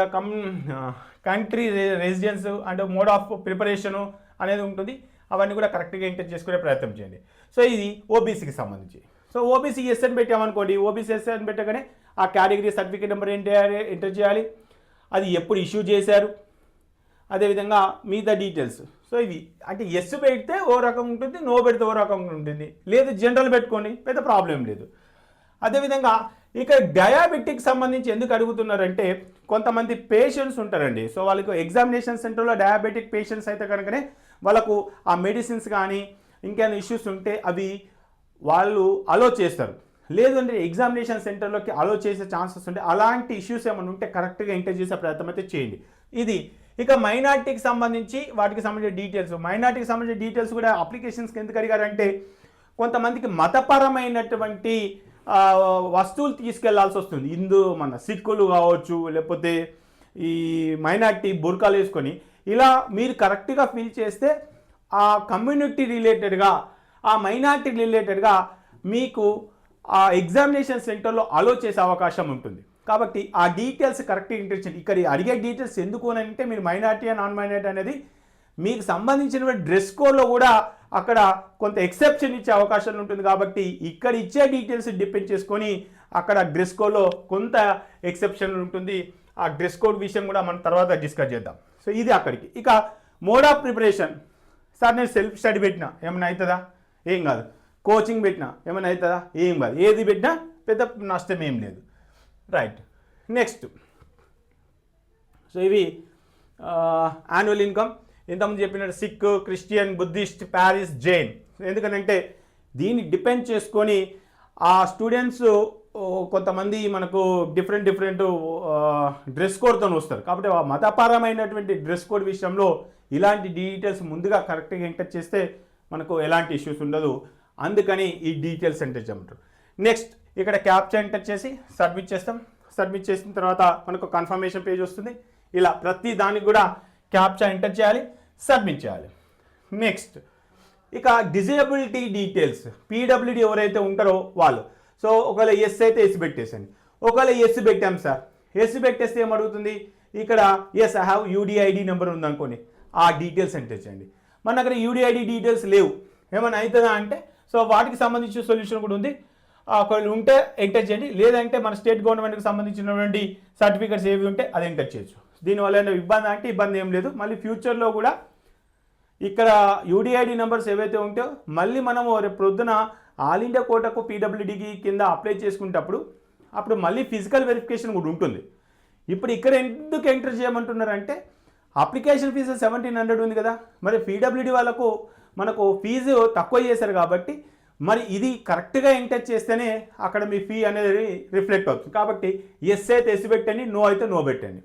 S1: country residence and mode of preparation అనేది ఉంటుంది. అవన్నీ కూడా కరెక్ట్గా ఎంటర్ చేసుకునే ప్రయత్నం చేయండి. సో ఇది ఓబీసీకి సంబంధించి. సో ఓబీసీ ఎస్ అని పెట్టామనుకోండి, ఓబీసీ ఎస్ అని పెట్టగానే ఆ కేటగిరీ సర్టిఫికేట్ నెంబర్ ఎంటర్ చేయాలి, అది ఎప్పుడు ఇష్యూ చేశారు, అదేవిధంగా మిగతా డీటెయిల్స్. సో ఇవి అంటే ఎస్ పెడితే ఓ రకం ఉంటుంది, నో పెడితే ఓ రకం ఉంటుంది, లేదు జనరల్ పెట్టుకోండి, పెద్ద ప్రాబ్లం లేదు. అదేవిధంగా ఇక్కడ డయాబెటిక్ సంబంధించి ఎందుకు అడుగుతున్నారంటే కొంతమంది పేషెంట్స్ ఉంటారండి. సో వాళ్ళకు ఎగ్జామినేషన్ సెంటర్లో డయాబెటిక్ పేషెంట్స్ అయితే కనుకనే వాళ్ళకు ఆ మెడిసిన్స్ కానీ ఇంకేమైనా ఇష్యూస్ ఉంటే అవి వాళ్ళు అలో చేస్తారు. లేదంటే ఎగ్జామినేషన్ సెంటర్లోకి అలో చేసే ఛాన్సెస్ ఉంటాయి. అలాంటి ఇష్యూస్ ఏమైనా ఉంటే కరెక్ట్గా ఎంటర్ చేసే ప్రయత్నం అయితే చేయండి. ఇది ఇక మైనార్టీకి సంబంధించి వాటికి సంబంధించిన డీటెయిల్స్, మైనార్టీకి సంబంధించిన డీటెయిల్స్ కూడా అప్లికేషన్స్కి ఎందుకు అడిగారంటే కొంతమందికి మతపరమైనటువంటి వస్తువులు తీసుకెళ్లాల్సి వస్తుంది. మన సిక్కులు కావచ్చు, లేకపోతే ఈ మైనార్టీ బుర్కాలు వేసుకొని ఇలా మీరు కరెక్ట్గా ఫిల్ చేస్తే ఆ కమ్యూనిటీ రిలేటెడ్గా, ఆ మైనార్టీ రిలేటెడ్గా మీకు ఆ ఎగ్జామినేషన్ సెంటర్లో అలో చేసే అవకాశం ఉంటుంది. కాబట్టి ఆ డీటెయిల్స్ కరెక్ట్గా ఎంటర్ చేయండి. ఇక్కడ అడిగే డీటెయిల్స్ ఎందుకు అని అంటే మీరు మైనార్టీ నాన్ మైనార్టీ అనేది మీకు సంబంధించిన డ్రెస్ కోడ్లో కూడా అక్కడ కొంత ఎక్సెప్షన్ ఇచ్చే అవకాశం ఉంటుంది. కాబట్టి ఇక్కడ ఇచ్చే డీటెయిల్స్ డిపెండ్ చేసుకొని అక్కడ డ్రెస్ కోడ్లో కొంత ఎక్సెప్షన్ ఉంటుంది. ఆ డ్రెస్ కోడ్ విషయం కూడా మనం తర్వాత డిస్కస్ చేద్దాం. సో ఇది అక్కడికి. ఇక మోడ్ ఆఫ్ ప్రిపరేషన్, సార్ నేను సెల్ఫ్ స్టడీ పెట్టినా ఏమైనా అవుతుందా? ఏం కాదు. కోచింగ్ పెట్టినా ఏమైనా అవుతుందా? ఏం కాదు. ఏది పెట్టినా పెద్ద నష్టం ఏం లేదు. రైట్. నెక్స్ట్, సో ఇవి యాన్యువల్ ఇన్కమ్ ఇంతకుముందు చెప్పినట్టు సిక్, క్రిస్టియన్, బుద్ధిస్ట్, ప్యారిస్, జైన్. ఎందుకంటే దీన్ని డిపెండ్ చేసుకొని ఆ స్టూడెంట్స్ కొంతమంది మనకు డిఫరెంట్ డ్రెస్ కోడ్తో వస్తారు. కాబట్టి ఆ మతపరమైనటువంటి డ్రెస్ కోడ్ విషయంలో ఇలాంటి డీటెయిల్స్ ముందుగా కరెక్ట్గా ఎంటర్ చేస్తే మనకు ఎలాంటి ఇష్యూస్ ఉండదు. అందుకని ఈ డీటెయిల్స్ ఎంటర్ చేయమంటారు. నెక్స్ట్, ఇక్కడ క్యాప్చా ఎంటర్ చేసి సబ్మిట్ చేస్తాం. సబ్మిట్ చేసిన తర్వాత మనకు కన్ఫర్మేషన్ పేజ్ వస్తుంది. ఇలా ప్రతి దానికి కూడా క్యాప్చా ఎంటర్ చేయాలి, సబ్మిట్ చేయాలి. నెక్స్ట్, ఇక డిజేబిలిటీ డీటెయిల్స్, పీడబ్ల్యూడి ఎవరైతే ఉంటారో వాళ్ళు. సో ఒకవేళ ఎస్ అయితే ఎస్ పెట్టేసండి. ఒకవేళ ఎస్ పెట్టాం సార్, ఎస్ పెట్టేస్తే ఏమడుగుతుంది? ఇక్కడ yes I have UDID number ఉందనుకోండి, ఆ డీటెయిల్స్ ఎంటర్ చేయండి. మన దగ్గర యూడిఐడి డీటెయిల్స్ లేవు, ఏమైనా అవుతుందా అంటే సో వాటికి సంబంధించిన సొల్యూషన్ కూడా ఉంది. ఒకవేళ ఉంటే ఎంటర్ చేయండి, లేదంటే మన స్టేట్ గవర్నమెంట్కి సంబంధించినటువంటి సర్టిఫికేట్స్ ఏవి ఉంటే అది ఎంటర్ చేయొచ్చు. దీనివల్ల ఇబ్బంది అంటే ఇబ్బంది ఏం లేదు. మళ్ళీ ఫ్యూచర్లో కూడా ఇక్కడ యూడిఐడి నెంబర్స్ ఏవైతే ఉంటాయో మళ్ళీ మనము రేపు ప్రొద్దున ఆల్ ఇండియా కోటాకు పీడబ్ల్యూడీకి కింద అప్లై చేసుకునేటప్పుడు అప్పుడు మళ్ళీ ఫిజికల్ వెరిఫికేషన్ కూడా ఉంటుంది. ఇప్పుడు ఇక్కడ ఎందుకు ఎంటర్ చేయమంటున్నారంటే అప్లికేషన్ ఫీజు 1700 ఉంది కదా, మరి పీడబ్ల్యూడీ వాళ్ళకు మనకు ఫీజు తక్కువ చేశారు కాబట్టి మరి ఇది కరెక్ట్గా ఎంటర్ చేస్తేనే అక్కడ మీ ఫీ అనేది రిఫ్లెక్ట్ అవుతుంది. కాబట్టి ఎస్ అయితే ఎస్ పెట్టండి, నో అయితే నో పెట్టండి.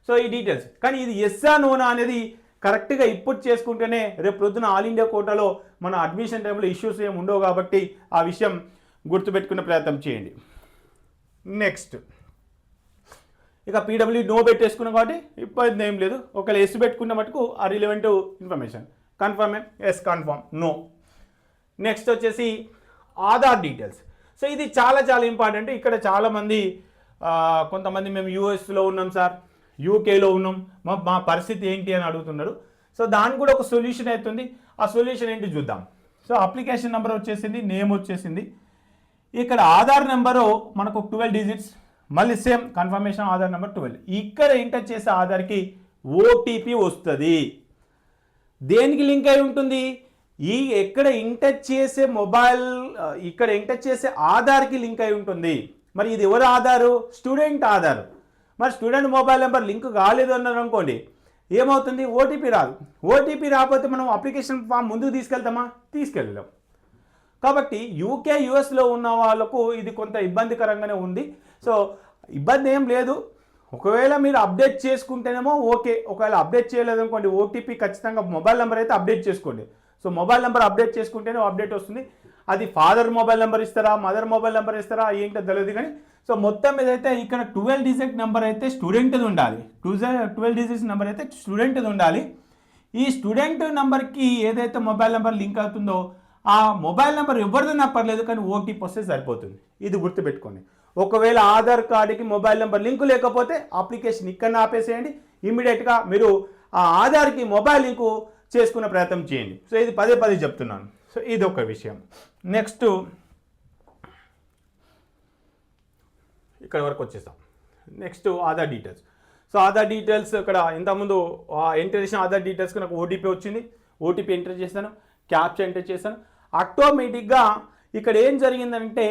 S1: సో ఈ డీటెయిల్స్. కానీ ఇది ఎస్సా నోనా అనేది కరెక్ట్గా ఇప్పుడు చేసుకుంటేనే రేపు ప్రొద్దున ఆల్ ఇండియా కోటాలో మన అడ్మిషన్ టైంలో ఇష్యూస్ ఏమి ఉండవు కాబట్టి ఆ విషయం గుర్తుపెట్టుకునే ప్రయత్నం చేయండి. నెక్స్ట్ ఇక పీడబ్ల్యూ నో పెట్టేసుకున్నాం కాబట్టి ఇబ్బంది ఏం లేదు. ఒకవేళ ఎస్ పెట్టుకున్న మటుకు ఆ రిలవెంట్ ఇన్ఫర్మేషన్ కన్ఫర్మే, ఎస్ కన్ఫర్మ్, నో. నెక్స్ట్ వచ్చేసి ఆధార్ డీటెయిల్స్. సో ఇది చాలా చాలా ఇంపార్టెంట్. ఇక్కడ చాలామంది కొంతమంది మేము యూఎస్లో ఉన్నాం సార్, యూకేలో ఉన్నాం, మా పరిస్థితి ఏంటి అని అడుగుతున్నారు. సో దానికి కూడా ఒక సొల్యూషన్ అవుతుంది. ఆ సొల్యూషన్ ఏంటి చూద్దాం. సో అప్లికేషన్ నెంబర్ వచ్చేసింది, నేమ్ వచ్చేసింది. ఇక్కడ ఆధార్ నెంబరు మనకు 12 డిజిట్స్, మళ్ళీ సేమ్ కన్ఫర్మేషన్ ఆధార్ నెంబర్ 12. ఇక్కడ ఎంటర్ చేసే ఆధార్కి ఓటీపీ వస్తుంది. దేనికి లింక్ అయి ఉంటుంది? ఎక్కడ ఎంటర్ చేసే మొబైల్, ఇక్కడ ఎంటర్ చేసే ఆధార్కి లింక్ అయి ఉంటుంది. మరి ఇది ఎవరు ఆధారు? స్టూడెంట్ ఆధార్. మరి స్టూడెంట్ మొబైల్ నెంబర్ లింక్ కాలేదు అన్నారు అనుకోండి, ఏమవుతుంది? ఓటీపీ రాదు. ఓటీపీ రాకపోతే మనం అప్లికేషన్ ఫామ్ ముందుకు తీసుకెళ్తామా? తీసుకెళ్ళాం. కాబట్టి యూకే యూఎస్లో ఉన్న వాళ్ళకు ఇది కొంత ఇబ్బందికరంగానే ఉంది. సో ఇబ్బంది ఏం లేదు. ఒకవేళ మీరు అప్డేట్ చేసుకుంటేనేమో ఓకే, ఒకవేళ అప్డేట్ చేయలేదనుకోండి ఓటీపీ ఖచ్చితంగా మొబైల్ నెంబర్ అయితే అప్డేట్ చేసుకోండి. సో మొబైల్ నెంబర్ అప్డేట్ చేసుకుంటేనే అప్డేట్ వస్తుంది. అది ఫాదర్ మొబైల్ నెంబర్ ఇస్తారా, మదర్ మొబైల్ నెంబర్ ఇస్తారా ఏంటో తెలియదు. కానీ సో మొత్తం మీద అయితే ఇక్కడ 12 డిజిట్ నెంబర్ అయితే స్టూడెంట్ది ఉండాలి. 12 డిజిట్స్ నెంబర్ అయితే స్టూడెంట్ది ఉండాలి. ఈ స్టూడెంట్ నెంబర్కి ఏదైతే మొబైల్ నెంబర్ లింక్ అవుతుందో ఆ మొబైల్ నెంబర్ ఎవరిదైనా పర్లేదు, కానీ ఓటీపీ వస్తే సరిపోతుంది. ఇది గుర్తుపెట్టుకోండి. ఒకవేళ ఆధార్ కార్డుకి మొబైల్ నెంబర్ లింకు లేకపోతే అప్లికేషన్ ఇక్కడ ఆపేసేయండి. ఇమ్మీడియట్గా మీరు ఆ ఆధార్కి మొబైల్ లింకు చేసుకునే ప్రయత్నం చేయండి. సో ఇది పదే పదే చెప్తున్నాను. సో ఇది ఒక విషయం. నెక్స్ట్ ఇక్కడ వరకు వచ్చేస్తాం. Next Aadhaar details. So Aadhaar details ఇక్కడ ఇంతకుముందు ఎంటర్ చేసిన ఆధార్ డీటెయిల్స్కి నాకు ఓటీపీ వచ్చింది. ఓటీపీ ఎంటర్ చేశాను, క్యాప్చా ఎంటర్ చేశాను. ఆటోమేటిక్గా ఇక్కడ ఏం జరిగిందంటే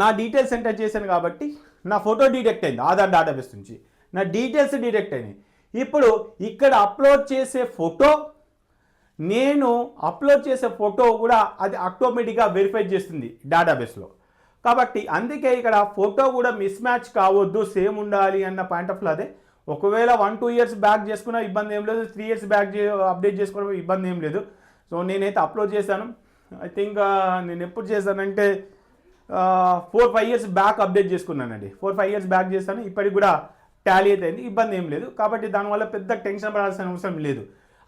S1: నా డీటెయిల్స్ ఎంటర్ చేశాను కాబట్టి నా ఫోటో డిటెక్ట్ అయింది ఆధార్ డేటాబేస్ నుంచి, నా డీటెయిల్స్ డిటెక్ట్ అయినాయి. ఇప్పుడు ఇక్కడ అప్లోడ్ చేసే ఫోటో, నేను అప్లోడ్ చేసే ఫోటో కూడా అది ఆటోమేటిక్గా వెరిఫై చేస్తుంది డేటాబేస్లో. కాబట్టి అందుకే ఇక్కడ ఫోటో కూడా మిస్ మ్యాచ్ కావద్దు, సేమ్ ఉండాలి అన్న పాయింట్ ఆఫ్ వ్యూ అదే. ఒకవేళ 1-2 ఇయర్స్ బ్యాక్ చేసుకున్న ఇబ్బంది ఏం లేదు, 3 ఇయర్స్ బ్యాక్ అప్డేట్ చేసుకోవడం ఇబ్బంది ఏం లేదు. సో నేనైతే అప్లోడ్ చేశాను. ఐ థింక్ నేను ఎప్పుడు చేశానంటే 4-5 ఇయర్స్ బ్యాక్ అప్డేట్ చేసుకున్నానండి. 4-5 ఇయర్స్ బ్యాక్ చేశాను. ఇప్పటికి కూడా టాలీ అయితే అయింది, ఇబ్బంది ఏం లేదు. కాబట్టి దానివల్ల పెద్ద టెన్షన్ పడాల్సిన అవసరం లేదు.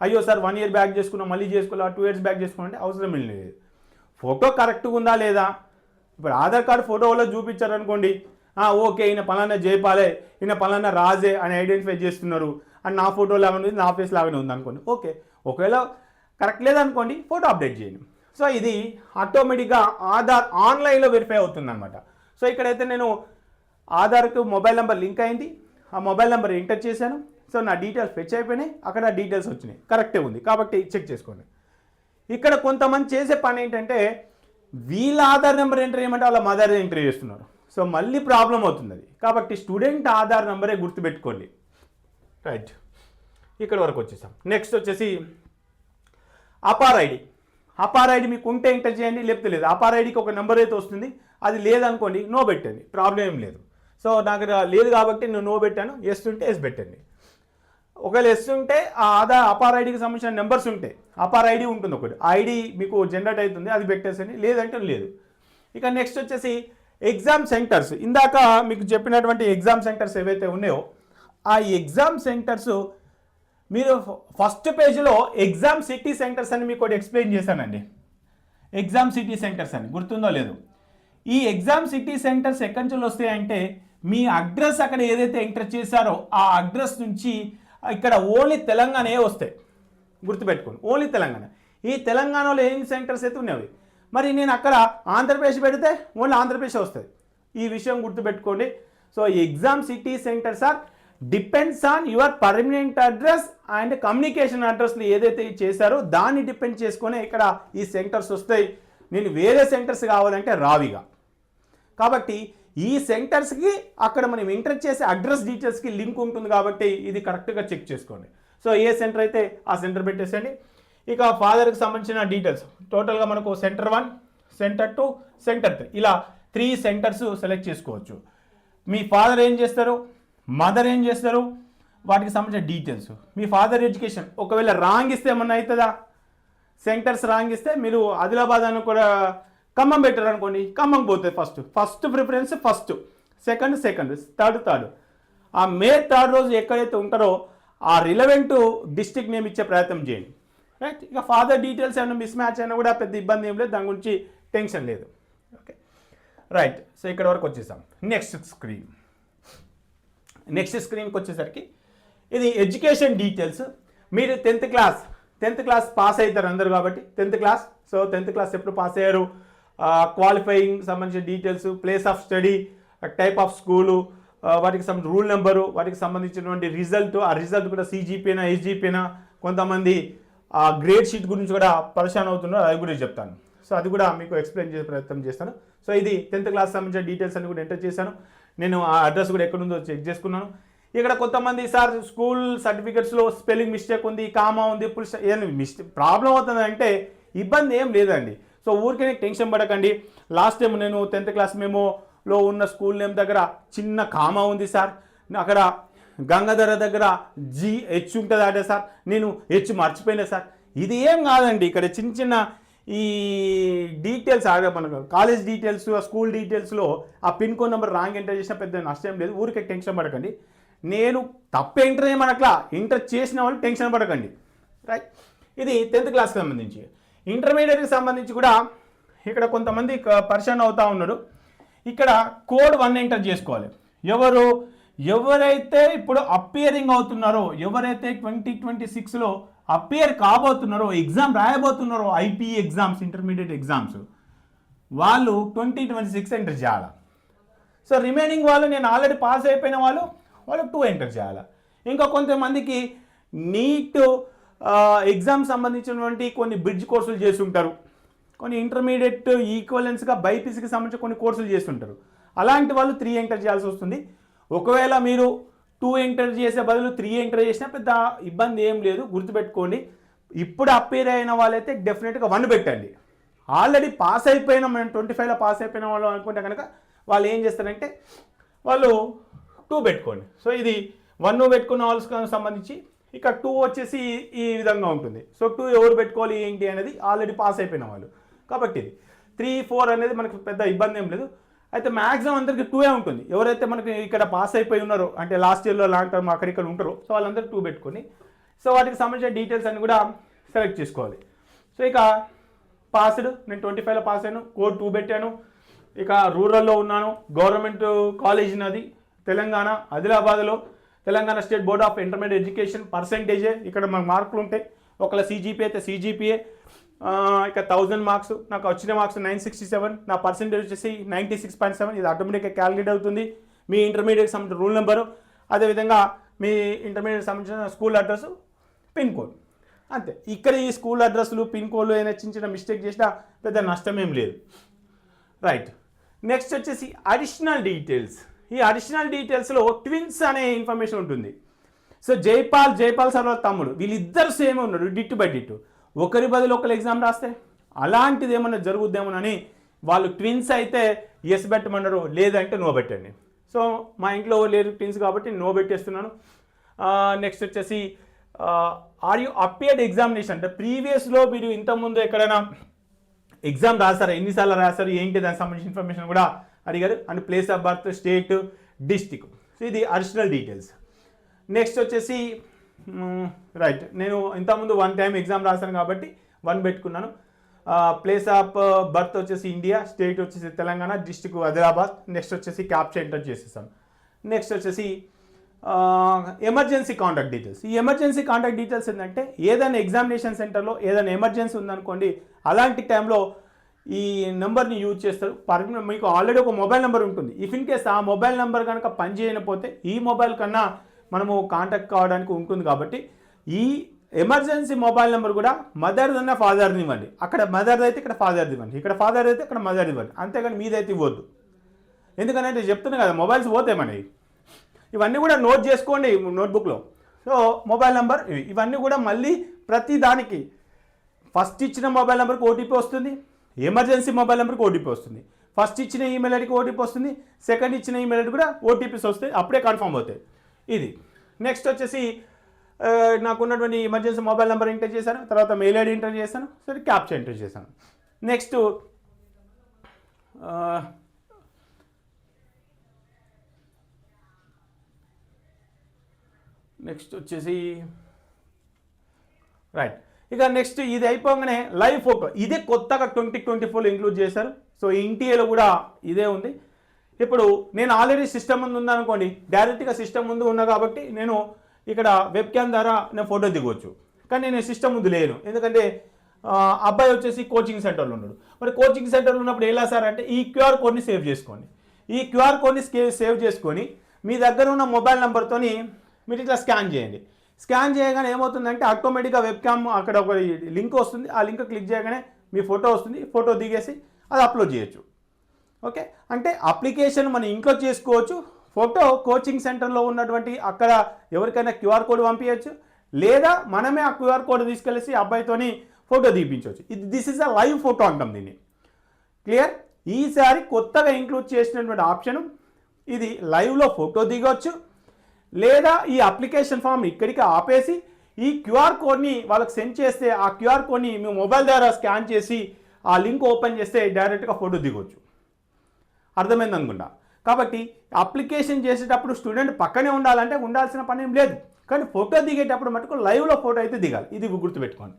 S1: అయ్యో సార్ 1 ఇయర్ బ్యాక్ చేసుకున్నాం, మళ్ళీ చేసుకోవాలా, 2 ఇయర్స్ బ్యాక్ చేసుకున్నాం అవసరం ఏం లేదు. ఫోటో కరెక్ట్గా ఉందా లేదా, ఇప్పుడు ఆధార్ కార్డు ఫోటో వల్ల చూపించారు అనుకోండి, ఓకే ఈయన పలానా జయపాలే, ఈయన పలానా రాజే అని ఐడెంటిఫై చేస్తున్నారు అని నా ఫోటో లాగానే ఉంది, నా ఫేస్ లాగానే ఉంది అనుకోండి, ఓకే. ఒకవేళ కరెక్ట్ లేదనుకోండి ఫోటో అప్డేట్ చేయండి. సో ఇది ఆటోమేటిక్గా ఆధార్ ఆన్లైన్లో వెరిఫై అవుతుంది అనమాట. సో ఇక్కడైతే నేను ఆధార్కు మొబైల్ నెంబర్ లింక్ అయింది, ఆ మొబైల్ నెంబర్ ఎంటర్ చేశాను. సో నా డీటెయిల్స్ ఫెచ్ అయిపోయినాయి, అక్కడ డీటెయిల్స్ వచ్చినాయి, కరెక్టే ఉంది కాబట్టి చెక్ చేసుకోండి. ఇక్కడ కొంతమంది చేసే పని ఏంటంటే వీళ్ళ ఆధార్ నెంబర్ ఎంటర్ చేయమంటే వాళ్ళ మదర్ ఎంటర్ చేస్తున్నారు. సో మళ్ళీ ప్రాబ్లం అవుతుంది అది. కాబట్టి స్టూడెంట్ ఆధార్ నెంబరే గుర్తుపెట్టుకోండి. రైట్, ఇక్కడ వరకు వచ్చేసాం. నెక్స్ట్ వచ్చేసి అపార్ ఐడి. అపార్ ఐడి మీకు ఉంటే ఎంటర్ చేయండి, లేకపోతే లేదు. అపార్ ఐడికి ఒక నెంబర్ అయితే వస్తుంది, అది లేదనుకోండి నో పెట్టండి, ప్రాబ్లం ఏం లేదు. సో నాకు లేదు కాబట్టి నేను నో పెట్టాను, ఎస్ ఉంటే ఎస్ పెట్టండి. ఒకవేళ ఎస్ ఉంటే ఆ ఆధార్ అపార్ ఐడికి సంబంధించిన నెంబర్స్ ఉంటాయి, అపార్ ఐడి ఉంటుంది ఒకటి, ఐడి మీకు జనరేట్ అవుతుంది, అది పెట్టేసండి, లేదంటే లేదు. ఇక నెక్స్ట్ వచ్చేసి ఎగ్జామ్ సెంటర్స్. ఇందాక మీకు చెప్పినటువంటి ఎగ్జామ్ సెంటర్స్ ఏవైతే ఉన్నాయో ఆ ఎగ్జామ్ సెంటర్స్ మీరు ఫస్ట్ పేజ్లో ఎగ్జామ్ సిటీ సెంటర్స్ అని మీకు ఒకటి ఎక్స్ప్లెయిన్ చేశానండి. ఎగ్జామ్ సిటీ సెంటర్స్ అని గుర్తుందో లేదు. ఈ ఎగ్జామ్ సిటీ సెంటర్స్ ఎక్కడి నుంచి వస్తాయంటే మీ అడ్రస్ అక్కడ ఏదైతే ఎంటర్ చేశారో ఆ అడ్రస్ నుంచి ఇక్కడ ఓన్లీ తెలంగాణే వస్తాయి, గుర్తుపెట్టుకోండి, ఓన్లీ తెలంగాణ. ఈ తెలంగాణలో ఏం సెంటర్స్ అయితే ఉన్నవి, మరి నేను అక్కడ ఆంధ్రప్రదేశ్ పెడితే ఓన్లీ ఆంధ్రప్రదేశ్ వస్తుంది. ఈ విషయం గుర్తుపెట్టుకోండి. So exam city centres are depends on your permanent address and communication అడ్రస్లు ఏదైతే చేశారో దాన్ని డిపెండ్ చేసుకొని ఇక్కడ ఈ సెంటర్స్ వస్తాయి. నేను వేరే సెంటర్స్ కావాలంటే రావిగా. కాబట్టి ఈ సెంటర్స్కి అక్కడ మనం ఎంటర్ చేసే అడ్రస్ డీటెయిల్స్కి లింక్ ఉంటుంది కాబట్టి ఇది కరెక్ట్గా చెక్ చేసుకోండి. సో ఏ సెంటర్ అయితే ఆ సెంటర్ పెట్టేసండి. ఇక ఫాదర్కి సంబంధించిన డీటెయిల్స్ టోటల్గా మనకు సెంటర్ 1, సెంటర్ 2, సెంటర్ 3 ఇలా 3 సెంటర్స్ సెలెక్ట్ చేసుకోవచ్చు. మీ ఫాదర్ ఏం చేస్తారు, మదర్ ఏం చేస్తారు, వాటికి సంబంధించిన డీటెయిల్స్, మీ ఫాదర్ ఎడ్యుకేషన్, ఒకవేళ రాంగ్ ఇస్తే ఏమన్నా అవుతుందా, సెంటర్స్ రాంగ్ ఇస్తే మీరు ఆదిలాబాద్ అని కూడా ఖమ్మం పెట్టారు అనుకోండి, ఖమ్మం పోతుంది. First preference second third. ఆ మే 3rd రోజు ఎక్కడైతే ఉంటారో ఆ రిలవెంట్ డిస్ట్రిక్ట్ నేమ్ ఇచ్చే ప్రయత్నం చేయండి. రైట్, ఇక ఫాదర్ డీటెయిల్స్ ఏమైనా మిస్ మ్యాచ్ అయినా కూడా పెద్ద ఇబ్బంది ఏం లేదు, దాని గురించి టెన్షన్ లేదు. ఓకే రైట్, సో ఇక్కడ వరకు వచ్చేసాం. నెక్స్ట్ స్క్రీన్కి వచ్చేసరికి ఇది ఎడ్యుకేషన్ డీటెయిల్స్. మీరు 10th క్లాస్ పాస్ అవుతారు అందరు కాబట్టి 10th class. So 10th class ఎప్పుడు పాస్ అయ్యారు, క్వాలిఫైయింగ్ సంబంధించిన details, place of study, type of school, వాటికి రూల్ నెంబరు, వాటికి సంబంధించినటువంటి రిజల్ట్, ఆ రిజల్ట్ కూడా CGPA SGPA, కొంతమంది ఆ గ్రేడ్ షీట్ గురించి కూడా పరిశాన్ అవుతున్నారు, అది కూడా చెప్తాను. సో అది కూడా మీకు ఎక్స్ప్లెయిన్ చేసే ప్రయత్నం చేస్తాను. సో ఇది 10th క్లాస్ సంబంధించిన డీటెయిల్స్ అన్ని కూడా ఎంటర్ చేశాను. నేను ఆ అడ్రస్ కూడా ఎక్కడుందో చెక్ చేసుకున్నాను. ఇక్కడ కొంతమంది సార్ స్కూల్ సర్టిఫికెట్స్లో స్పెల్లింగ్ మిస్టేక్ ఉంది, కామా ఉంది, ఏదైనా ప్రాబ్లం అవుతుంది అంటే ఇబ్బంది ఏం లేదండి. సో ఊరికే టెన్షన్ పడకండి. లాస్ట్ టైం నేను 10th క్లాస్ మెమోలో ఉన్న స్కూల్ నేమ్ దగ్గర చిన్న కామా ఉంది సార్, అక్కడ గంగాధర దగ్గర GH ఉంటుంది అంటే సార్ నేను H మర్చిపోయినా సార్. ఇది ఏం కాదండి, ఇక్కడ చిన్న ఈ డీటెయిల్స్ మనకు కాలేజ్ డీటెయిల్స్, స్కూల్ డీటెయిల్స్లో ఆ pin code number wrong enter చేసిన పెద్ద నష్టం లేదు. ఊరికే టెన్షన్ పడకండి. నేను తప్పు ఎంటర్ చేయమనట్లా, ఎంటర్ చేసిన వాళ్ళు టెన్షన్ పడకండి. రైట్, ఇది 10th క్లాస్కి సంబంధించి. ఇంటర్మీడియట్కి సంబంధించి కూడా ఇక్కడ కొంతమంది పరిశాన్ అవుతూ ఉన్నారు. ఇక్కడ కోడ్ 1 ఎంటర్ చేసుకోవాలి. ఎవరైతే ఇప్పుడు అపియరింగ్ అవుతున్నారో, ఎవరైతే 2026లో అపియర్ కాబోతున్నారో, ఎగ్జామ్ రాయబోతున్నారో, IPE ఎగ్జామ్స్, ఇంటర్మీడియట్ ఎగ్జామ్స్, వాళ్ళు 2026 ఎంటర్ చేయాలి. సో రిమైనింగ్ వాళ్ళు, నేను ఆల్రెడీ పాస్ అయిపోయిన వాళ్ళు 2 ఎంటర్ చేయాలి. ఇంకా కొంతమందికి నీట్ ఎగ్జామ్ సంబంధించినటువంటి కొన్ని బ్రిడ్జ్ కోర్సులు చేస్తుంటారు, కొన్ని ఇంటర్మీడియట్ ఈక్వలెన్స్గా బైపీసీకి సంబంధించిన కొన్ని కోర్సులు చేస్తుంటారు. అలాంటి వాళ్ళు 3 ఎంటర్ చేయాల్సి వస్తుంది. ఒకవేళ మీరు 2 ఎంటర్ చేసే బదులు 3 ఎంటర్ చేసినా పెద్ద ఇబ్బంది ఏం లేదు. గుర్తుపెట్టుకోండి, ఇప్పుడు అపేర్ అయిన వాళ్ళైతే డెఫినెట్గా 1 పెట్టండి. ఆల్రెడీ పాస్ అయిపోయిన, మేము 25లో పాస్ అయిపోయిన వాళ్ళు అనుకుంటే కనుక వాళ్ళు ఏం చేస్తారంటే వాళ్ళు 2 పెట్టుకోండి. సో ఇది 1 పెట్టుకున్న వాళ్ళకి సంబంధించి ఇక 2 వచ్చేసి ఈ విధంగా ఉంటుంది. సో 2 ఎవరు పెట్టుకోవాలి ఏంటి అనేది ఆల్రెడీ పాస్ అయిపోయిన వాళ్ళు కాబట్టి ఇది 3, 4 అనేది మనకు పెద్ద ఇబ్బంది ఏం లేదు. అయితే మ్యాక్సిమం అందరికి 2 ఉంటుంది. ఎవరైతే మనకి ఇక్కడ పాస్ అయిపోయి ఉన్నారో, అంటే లాస్ట్ ఇయర్లో లాంగ్ టర్మ్ అక్కడ ఉంటారో, సో వాళ్ళందరూ 2 పెట్టుకొని, సో వాటికి సంబంధించిన డీటెయిల్స్ అన్ని కూడా సెలెక్ట్ చేసుకోవాలి. సో ఇక పాస్డ్, నేను 25లో పాస్ అయ్యాను, కోడ్ 2 పెట్టాను. ఇక రూరల్లో ఉన్నాను, గవర్నమెంట్ కాలేజ్ నాది, తెలంగాణ ఆదిలాబాద్లో, Telangana state board of intermediate education పర్సెంటేజే ఇక్కడ మనకు మార్కులు ఉంటాయి. ఒకవేళ CGPA అయితే CGPA, ఇక 1000 మార్క్స్, నాకు వచ్చిన మార్క్స్ 967, నా పర్సెంటేజ్ వచ్చేసి 96.7. ఇది ఆటోమేటిక్గా క్యాలిక్యులేట్ అవుతుంది. మీ ఇంటర్మీడియట్ సంబంధించిన రూల్ నెంబరు, అదేవిధంగా మీ ఇంటర్మీడియట్ సంబంధించిన స్కూల్ అడ్రస్, పిన్ కోడ్, అంతే. ఇక్కడ ఈ స్కూల్ అడ్రస్లు, పిన్ కోడ్లు ఏదైనా చిన్న మిస్టేక్ చేసినా పెద్ద నష్టం ఏం లేదు. రైట్, నెక్స్ట్ వచ్చేసి అడిషనల్ డీటెయిల్స్. ఈ అడిషనల్ డీటెయిల్స్లో ట్విన్స్ అనే ఇన్ఫర్మేషన్ ఉంటుంది. సో జైపాల్ సార్ వాళ్ళ తమ్ముడు, వీళ్ళిద్దరు సేమ్ ఉన్నారు, డిట్టు బై డిట్టు. ఒకరి బదులు ఒకరు ఎగ్జామ్ రాస్తే అలాంటిది ఏమన్నా జరుగుద్దేమోనని వాళ్ళు ట్విన్స్ అయితే ఎస్ పెట్టమన్నారు, లేదంటే నో పెట్టండి. సో మా ఇంట్లో లేరు ట్విన్స్ కాబట్టి నో పెట్టేస్తున్నాను. నెక్స్ట్ వచ్చేసి ఆర్ యూ అపియర్డ్ ఎగ్జామినేషన్, అంటే ప్రీవియస్లో మీరు ఇంతకుముందు ఎక్కడైనా ఎగ్జామ్ రాస్తారా, ఎన్నిసార్లు రాస్తారు ఏంటి, దానికి సంబంధించిన ఇన్ఫర్మేషన్ కూడా అడిగారు. And place of birth, state, district. So ఇది అడిషనల్ డీటెయిల్స్. నెక్స్ట్ వచ్చేసి రైట్, నేను ఇంతకుముందు 1 టైం ఎగ్జామ్ రాశాను కాబట్టి 1 పెట్టుకున్నాను. ప్లేస్ ఆఫ్ బర్త్ వచ్చేసి ఇండియా, స్టేట్ వచ్చేసి తెలంగాణ, డిస్టిక్ ఆదిలాబాద్. నెక్స్ట్ వచ్చేసి క్యాప్చర్ ఎంటర్ చేసేసాను. నెక్స్ట్ వచ్చేసి ఎమర్జెన్సీ కాంటాక్ట్ డీటెయిల్స్. ఈ ఎమర్జెన్సీ కాంటాక్ట్ డీటెయిల్స్ ఏంటంటే ఏదైనా ఎగ్జామినేషన్ సెంటర్లో ఏదైనా ఎమర్జెన్సీ ఉందనుకోండి, అలాంటి టైంలో ఈ నెంబర్ని యూజ్ చేస్తారు. మీకు ఆల్రెడీ ఒక మొబైల్ నెంబర్ ఉంటుంది. ఇఫ్ ఇన్ కేస్ ఆ మొబైల్ నెంబర్ కనుక పనిచేయకపోతే ఈ మొబైల్ కన్నా మనము కాంటాక్ట్ కావడానికి ఉంటుంది. కాబట్టి ఈ ఎమర్జెన్సీ మొబైల్ నెంబర్ కూడా మదర్ది అన్న ఫాదర్ని ఇవ్వండి. అక్కడ మదర్ది అయితే ఇక్కడ ఫాదర్ది ఇవ్వండి, ఇక్కడ ఫాదర్ అయితే ఇక్కడ మదర్ది ఇవ్వండి. అంతేగాని మీదైతే ఇవ్వద్దు. ఎందుకంటే చెప్తున్నా కదా, మొబైల్స్ పోతాయి మనవి. ఇవన్నీ కూడా నోట్ చేసుకోండి నోట్బుక్లో. సో మొబైల్ నెంబర్ ఇవన్నీ కూడా మళ్ళీ ప్రతి దానికి ఫస్ట్ ఇచ్చిన మొబైల్ నెంబర్కి OTP వస్తుంది, ఎమర్జెన్సీ మొబైల్ నెంబర్కి OTP వస్తుంది, ఫస్ట్ ఇచ్చిన ఈమెయిల్ ఐడికి OTP వస్తుంది, సెకండ్ ఇచ్చిన ఈమెయిల్ ఐడి కూడా OTPs వస్తాయి, అప్పుడే కన్ఫర్మ్ అవుతాయి. ఇది నెక్స్ట్ వచ్చేసి నాకు ఉన్నటువంటి ఎమర్జెన్సీ మొబైల్ నెంబర్ ఎంటర్ చేశాను, తర్వాత మెయిల్ ఐడి ఎంటర్ చేశాను, సరే క్యాప్చా ఎంటర్ చేశాను. నెక్స్ట్ వచ్చేసి రైట్. ఇక నెక్స్ట్ ఇది అయిపోగానే లైవ్ ఫోటో, ఇదే కొత్తగా 2024 ఇంక్లూడ్ చేశారు. సో ఇంటీఏలో కూడా ఇదే ఉంది. ఇప్పుడు నేను ఆల్రెడీ సిస్టమ్ ముందు ఉందనుకోండి, డైరెక్ట్గా సిస్టమ్ ముందు ఉన్నా కాబట్టి నేను ఇక్కడ వెబ్ క్యామ్ ద్వారా నేను ఫోటో దిగవచ్చు. కానీ నేను సిస్టమ్ ముందు లేను, ఎందుకంటే అబ్బాయి వచ్చేసి కోచింగ్ సెంటర్లో ఉన్నాడు. మరి కోచింగ్ సెంటర్లో ఉన్నప్పుడు ఎలా సార్ అంటే ఈ క్యూఆర్ కోడ్ని సేవ్ చేసుకోండి. ఈ క్యూఆర్ కోడ్ని సేవ్ చేసుకొని మీ దగ్గర ఉన్న మొబైల్ నెంబర్తో మీరు ఇట్లా స్కాన్ చేయండి. స్కాన్ చేయగానే ఏమవుతుందంటే ఆటోమేటిక్గా వెబ్ క్యామ్ అక్కడ ఒక లింక్ వస్తుంది, ఆ లింక్ క్లిక్ చేయగానే మీ ఫోటో వస్తుంది, ఫోటో దిగేసి అది అప్లోడ్ చేయొచ్చు. ఓకే, అంటే అప్లికేషన్ మన ఇంట్లో చేసుకోవచ్చు, ఫోటో కోచింగ్ సెంటర్లో ఉన్నటువంటి అక్కడ ఎవరికైనా క్యూఆర్ కోడ్ పంపించవచ్చు, లేదా మనమే ఆ క్యూఆర్ కోడ్ తీసుకెళ్ళేసి అబ్బాయితోని ఫోటో తీపించవచ్చు. This is a live photo అంటాం దీన్ని. క్లియర్? ఈసారి కొత్తగా ఇంక్లూడ్ చేసినటువంటి ఆప్షను ఇది, లైవ్లో ఫోటో దిగవచ్చు, లేదా ఈ అప్లికేషన్ ఫామ్ ఇక్కడికి ఆపేసి ఈ క్యూఆర్ కోడ్ని వాళ్ళకి సెండ్ చేస్తే ఆ క్యూఆర్ కోడ్ని మీ మొబైల్ ద్వారా స్కాన్ చేసి ఆ లింక్ ఓపెన్ చేస్తే డైరెక్ట్గా ఫోటో దిగవచ్చు. అర్థమైంది అనుకుంటా. కాబట్టి అప్లికేషన్ చేసేటప్పుడు స్టూడెంట్ పక్కనే ఉండాలంటే ఉండాల్సిన పని ఏం లేదు, కానీ ఫోటో దిగేటప్పుడు మటుకు లైవ్లో ఫోటో అయితే దిగాలి. ఇది గుర్తుపెట్టుకోండి.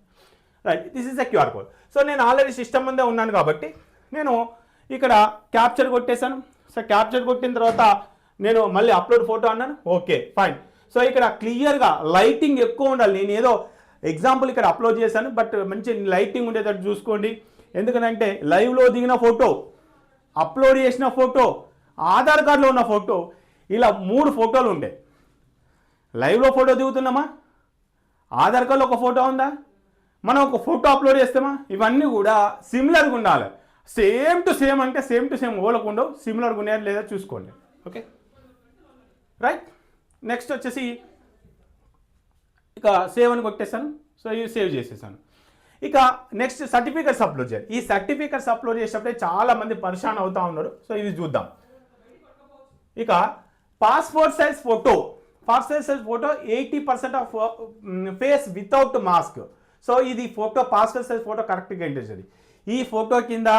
S1: Right, this is the QR code. So నేను ఆల్రెడీ సిస్టమ్ ముందే ఉన్నాను కాబట్టి నేను ఇక్కడ క్యాప్చర్ కొట్టేశాను. సో క్యాప్చర్ కొట్టిన తర్వాత నేను మళ్ళీ అప్లోడ్ ఫోటో అన్నాను. Okay, fine. సో ఇక్కడ క్లియర్గా లైటింగ్ ఎక్కువ ఉండాలి. నేను ఏదో ఎగ్జాంపుల్ ఇక్కడ అప్లోడ్ చేశాను, బట్ మంచి లైటింగ్ ఉండేటట్టు చూసుకోండి. ఎందుకంటే లైవ్లో దిగిన ఫోటో, అప్లోడ్ చేసిన ఫోటో, ఆధార్ కార్డులో ఉన్న ఫోటో, ఇలా 3 ఫోటోలు ఉంటాయి. లైవ్లో ఫోటో దిగుతున్నామా, ఆధార్ కార్డులో ఒక ఫోటో ఉందా, మనం ఒక ఫోటో అప్లోడ్ చేస్తామా, ఇవన్నీ కూడా సిమిలర్గా ఉండాలి. సేమ్ టు సేమ్ అంటే సేమ్ టు సేమ్ ఓలకు ఉండవు, సిమిలర్గా ఉన్నాయా లేదా చూసుకోండి. Okay, right. నెక్స్ట్ వచ్చేసి ఇక సేవ్ అని కొట్టేశాను. సో ఇవి సేవ్ చేసేసాను. ఇక నెక్స్ట్ సర్టిఫికెట్స్ అప్లోడ్ చేయాలి. ఈ సర్టిఫికెట్స్ అప్లోడ్ చేసేటప్పుడే చాలామంది పరిశాన్ అవుతూ ఉన్నారు. సో ఇవి చూద్దాం. ఇక passport size photo 80% of face without mask. So ఇది ఫోటో పాస్పోర్ట్ సైజ్ ఫోటో కరెక్ట్గా ఎంటర్ చేయాలి. ఈ ఫోటో కింద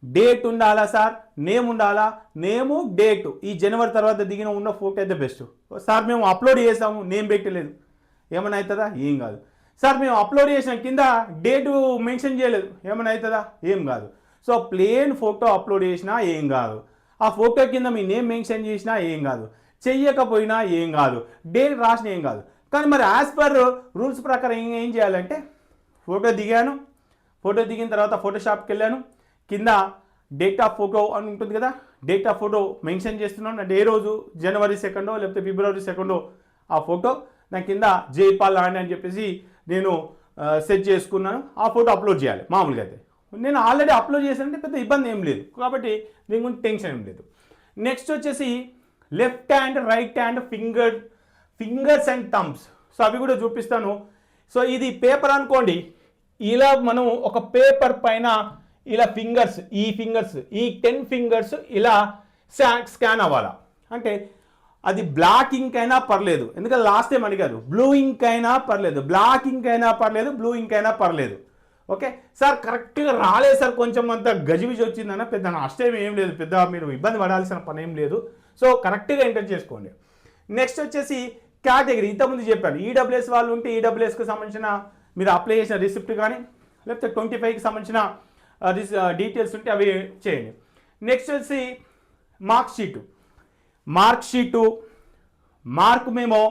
S1: డేట్ ఉండాలా సార్, నేమ్ ఉండాలా, నేము డేటు ఈ జనవరి తర్వాత దిగిన ఉన్న ఫోటో అయితే బెస్ట్. సార్ మేము అప్లోడ్ చేసాము, నేమ్ పెట్టలేదు, ఏమైనా అవుతుందా? ఏం కాదు. సార్ మేము అప్లోడ్ చేసిన కింద డేటు మెన్షన్ చేయలేదు, ఏమైనా అవుతుందా? ఏం కాదు. సో ప్లేన్ ఫోటో అప్లోడ్ చేసినా ఏం కాదు, ఆ ఫోటో కింద మీ నేమ్ మెన్షన్ చేసినా ఏం కాదు, చెయ్యకపోయినా ఏం కాదు, డేట్ రాసినా ఏం కాదు. కానీ మరి యాజ్ పర్ రూల్స్ ప్రకారం ఏం చేయాలంటే ఫోటో దిగాను, ఫోటో దిగిన తర్వాత ఫోటోషాప్కి వెళ్ళాను, కింద డేట్ ఆఫ్ ఫోటో అని ఉంటుంది కదా, డేట్ ఆఫ్ ఫోటో మెన్షన్ చేస్తున్నాను. అంటే ఏ రోజు, జనవరి 2 లేకపోతే ఫిబ్రవరి 2 ఆ ఫోటో నా కింద జైపాల్ అని చెప్పేసి నేను సెట్ చేసుకున్నాను. ఆ ఫోటో అప్లోడ్ చేయాలి. మామూలుగా అయితే నేను ఆల్రెడీ అప్లోడ్ చేశానంటే పెద్ద ఇబ్బంది ఏం లేదు, కాబట్టి దీని గురించి టెన్షన్ ఏం లేదు. నెక్స్ట్ వచ్చేసి left hand, right hand, fingers and thumbs. So అవి కూడా చూపిస్తాను. సో ఇది పేపర్ అనుకోండి, ఇలా మనం ఒక పేపర్ పైన ఇలా ఈ 10 ఫింగర్స్ ఇలా స్కాన్ అవ్వాలా. అంటే అది బ్లాక్ ఇంక్ అయినా పర్లేదు, ఎందుకంటే లాస్ట్ టైం అడిగారు, బ్లూ ఇంక్ అయినా పర్లేదు, బ్లాక్ ఇంక్ అయినా పర్లేదు, బ్లూ ఇంక్ అయినా పర్లేదు. ఓకే సార్, కరెక్ట్గా రాలేదు సార్, కొంచెం అంత గజిబిజి వచ్చిందన్న, పెద్ద నష్టం ఏం లేదు, పెద్ద మీరు ఇబ్బంది పడాల్సిన పని ఏం లేదు. సో కరెక్ట్గా ఎంటర్ చేసుకోండి. నెక్స్ట్ వచ్చేసి కేటగిరీ, ఇంతకుముందు చెప్పాను, ఈడబ్ల్యూఎస్ వాళ్ళు ఉంటే ఈడబ్ల్యూఎస్కి సంబంధించిన మీరు అప్లై చేసిన రిసిప్ట్ కానీ, లేకపోతే 25కి సంబంధించిన డీటెయిల్స్ ఉంటే అవి చేయండి. నెక్స్ట్ వచ్చి mark sheet, mark memo,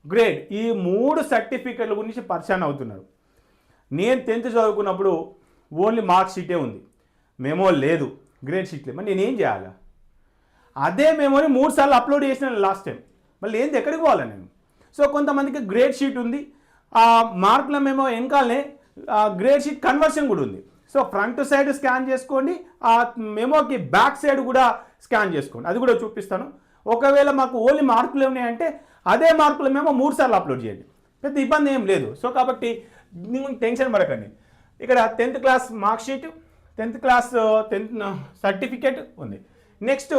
S1: grade, ఈ 3 సర్టిఫికెట్ల గురించి పరిచయం అవుతున్నారు. నేను 10th చదువుకున్నప్పుడు ఓన్లీ మార్క్ షీటే ఉంది, మెమో లేదు, గ్రేడ్ షీట్ లేదు. మరి నేనేం చేయాలి? అదే మెమోని 3 సార్లు అప్లోడ్ చేసిన లాస్ట్ టైం, మళ్ళీ ఏంది ఎక్కడికి పోవాలి నేను? సో కొంతమందికి గ్రేడ్ షీట్ ఉంది, ఆ మార్కుల మెమో వెనకాలనే గ్రేడ్ షీట్ కన్వర్షన్ కూడా ఉంది. సో ఫ్రంట్ సైడ్ స్కాన్ చేసుకోండి, ఆ మెమోకి బ్యాక్ సైడ్ కూడా స్కాన్ చేసుకోండి, అది కూడా చూపిస్తాను. ఒకవేళ మాకు ఓన్లీ మార్కులు ఉన్నాయంటే అదే మార్కుల మెమో 3 సార్లు అప్లోడ్ చేయండి, పెద్ద ఇబ్బంది ఏం లేదు. సో కాబట్టి టెన్షన్ పడకండి. ఇక్కడ 10th class mark sheet, 10th class certificate ఉంది. Next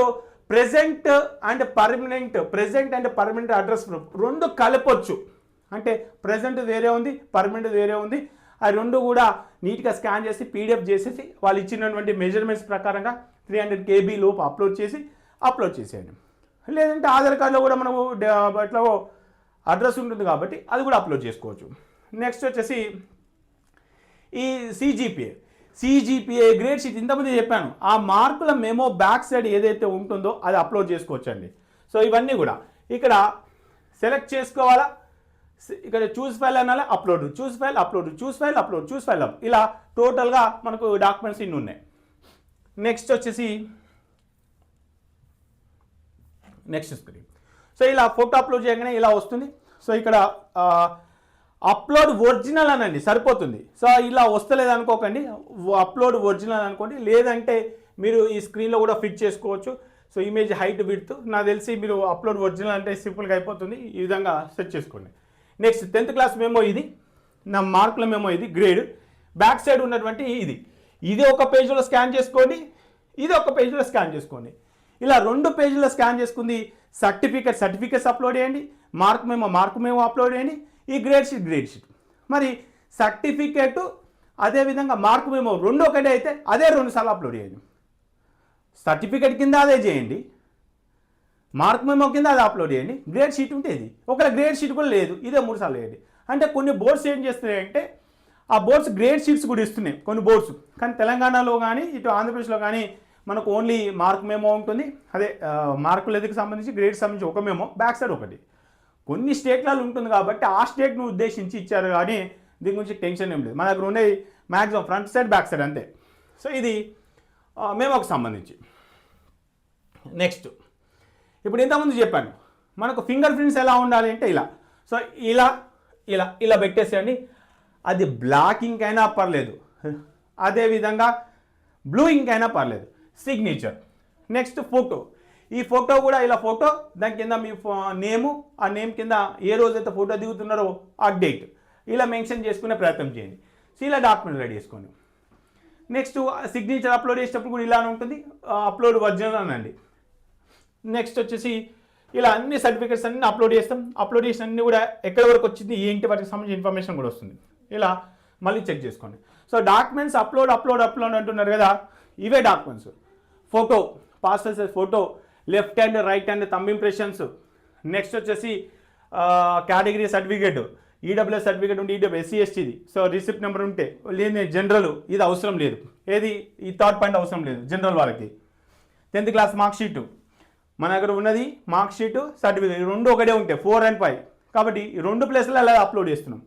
S1: present and permanent address proof రెండు కలపొచ్చు. అంటే ప్రెజెంట్ వేరే ఉంది, పర్మనెంట్ వేరే ఉంది. ఆ రెండు కూడా నీట్గా స్కాన్ చేసి పీడిఎఫ్ చేసేసి వాళ్ళు ఇచ్చినటువంటి మెజర్మెంట్స్ ప్రకారంగా 300 KB లోపు అప్లోడ్ చేసేయండి. లేదంటే ఆధార్ కార్డులో కూడా మనము ఎట్లా అడ్రస్ ఉంటుంది కాబట్టి అది కూడా అప్లోడ్ చేసుకోవచ్చు. నెక్స్ట్ వచ్చేసి ఈ సిజిపిఏ గ్రేడ్ షీట్ ఇంతకుముందు చెప్పాను. ఆ మార్కుల మెమో బ్యాక్ సైడ్ ఏదైతే ఉంటుందో అది అప్లోడ్ చేసుకోవచ్చండి. సో ఇవన్నీ కూడా ఇక్కడ సెలెక్ట్ చేసుకోవాలా, ఇక్కడ చూస్ ఫైల్ అనాలి, అప్లోడ్, చూస్ ఫైల్ అప్లోడ్ ఇలా టోటల్గా మనకు డాక్యుమెంట్స్ ఇన్ని ఉన్నాయి. నెక్స్ట్ వచ్చేసి నెక్స్ట్ స్క్రీన్. సో ఇలా ఫోటో అప్లోడ్ చేయగానే ఇలా వస్తుంది. సో ఇక్కడ అప్లోడ్ ఒరిజినల్ అనండి సరిపోతుంది. సో ఇలా వస్తలేదు అనుకోకండి, అప్లోడ్ ఒరిజినల్ అనుకోండి. లేదంటే మీరు ఈ స్క్రీన్లో కూడా ఫిట్ చేసుకోవచ్చు. సో ఇమేజ్ హైట్ విడ్త్ నాకు తెలిసి మీరు అప్లోడ్ ఒరిజినల్ అంటే సింపుల్గా అయిపోతుంది. ఈ విధంగా సెట్ చేసుకోండి. నెక్స్ట్ 10th క్లాస్ మెమో, ఇది నా మార్కుల మెమో, ఇది గ్రేడ్ బ్యాక్ సైడ్ ఉన్నటువంటి ఇది ఒక పేజ్లో స్కాన్ చేసుకోండి, ఇది ఒక పేజ్లో స్కాన్ చేసుకోండి. ఇలా 2 పేజీలో స్కాన్ చేసుకుంది. సర్టిఫికెట్స్ అప్లోడ్ చేయండి, మార్క్ మెమో అప్లోడ్ చేయండి, ఈ గ్రేడ్ షీట్. మరి సర్టిఫికేట్ అదేవిధంగా మార్క్ మెమో రెండు ఒకటే అయితే అదే 2 సార్లు అప్లోడ్ చేయండి. సర్టిఫికేట్ కింద అదే చేయండి, మార్క్ మెమో కింద అది అప్లోడ్ చేయండి. గ్రేడ్ షీట్ ఉంటే ఇది, ఒకవేళ గ్రేడ్ షీట్ కూడా లేదు ఇదే 3 సార్లు చేయండి. అంటే కొన్ని బోర్డ్స్ ఏం చేస్తున్నాయంటే ఆ బోర్డ్స్ గ్రేడ్ షీట్స్ కూడా ఇస్తున్నాయి కొన్ని బోర్డ్స్. కానీ తెలంగాణలో కానీ ఇటు ఆంధ్రప్రదేశ్లో కానీ మనకు ఓన్లీ మార్క్ మెమో ఉంటుంది. అదే మార్కుల ఎదుకు సంబంధించి గ్రేడ్ సంబంధించి ఒక మెమో, బ్యాక్ సైడ్ ఒకటి. కొన్ని స్టేట్లలో ఉంటుంది కాబట్టి ఆ స్టేట్ను ఉద్దేశించి ఇచ్చారు, కానీ దీని గురించి టెన్షన్ ఏం లేదు. మన దగ్గర ఉండేది maximum front side back side అంతే. సో ఇది మెమోకి సంబంధించి. నెక్స్ట్ ఇప్పుడు ఇంతకుముందు చెప్పాను మనకు ఫింగర్ ప్రింట్స్ ఎలా ఉండాలి అంటే ఇలా. సో ఇలా పెట్టేసేయండి. అది బ్లాక్ ఇంక్ అయినా పర్లేదు, అదేవిధంగా బ్లూ ఇంక్ అయినా పర్లేదు. సిగ్నేచర్. Next photo. ఈ ఫోటో కూడా ఇలా ఫోటో, దాని కింద మీ నేము, ఆ నేమ్ కింద ఏ రోజైతే ఫోటో దిగుతున్నారో ఆ డేట్ ఇలా మెన్షన్ చేసుకునే ప్రయత్నం చేయండి. సో ఇలా డాక్యుమెంట్ రెడీ చేసుకోండి. నెక్స్ట్ సిగ్నేచర్ అప్లోడ్ చేసేటప్పుడు కూడా ఇలానే ఉంటుంది, అప్లోడ్ ఒరిజినల్ అనండి. నెక్స్ట్ వచ్చేసి ఇలా అన్ని సర్టిఫికేట్స్ అన్ని అప్లోడ్ చేస్తాం. అప్లోడ్ చేసిన అన్ని కూడా ఎక్కడి వరకు వచ్చింది, ఏంటి వాటికి సంబంధించిన ఇన్ఫర్మేషన్ కూడా వస్తుంది. ఇలా మళ్ళీ చెక్ చేసుకోండి. సో డాక్యుమెంట్స్ అప్లోడ్ అంటున్నారు కదా, ఇవే documents. Photo, passport size photo, left hand right hand thumb impressions. Next వచ్చేసి కేటగిరీ సర్టిఫికేట్, ఈడబ్ల్యూఎస్ సర్టిఫికేట్ ఉంటే ఈడబ్ల్యూ ఎస్సీ ఎస్టీది. సో రిసిప్ట్ నెంబర్ ఉంటే లేని జనరల్ ఇది అవసరం లేదు, ఏది ఈ థర్డ్ పాయింట్ అవసరం లేదు జనరల్ వాళ్ళకి. 10th క్లాస్ మార్క్ షీటు మన దగ్గర ఉన్నది, మార్క్ షీటు సర్టిఫికేట్ రెండు ఒకటే ఉంటాయి 4 and 5. కాబట్టి ఈ 2 ప్లేస్లో అలా అప్లోడ్ చేస్తున్నాం.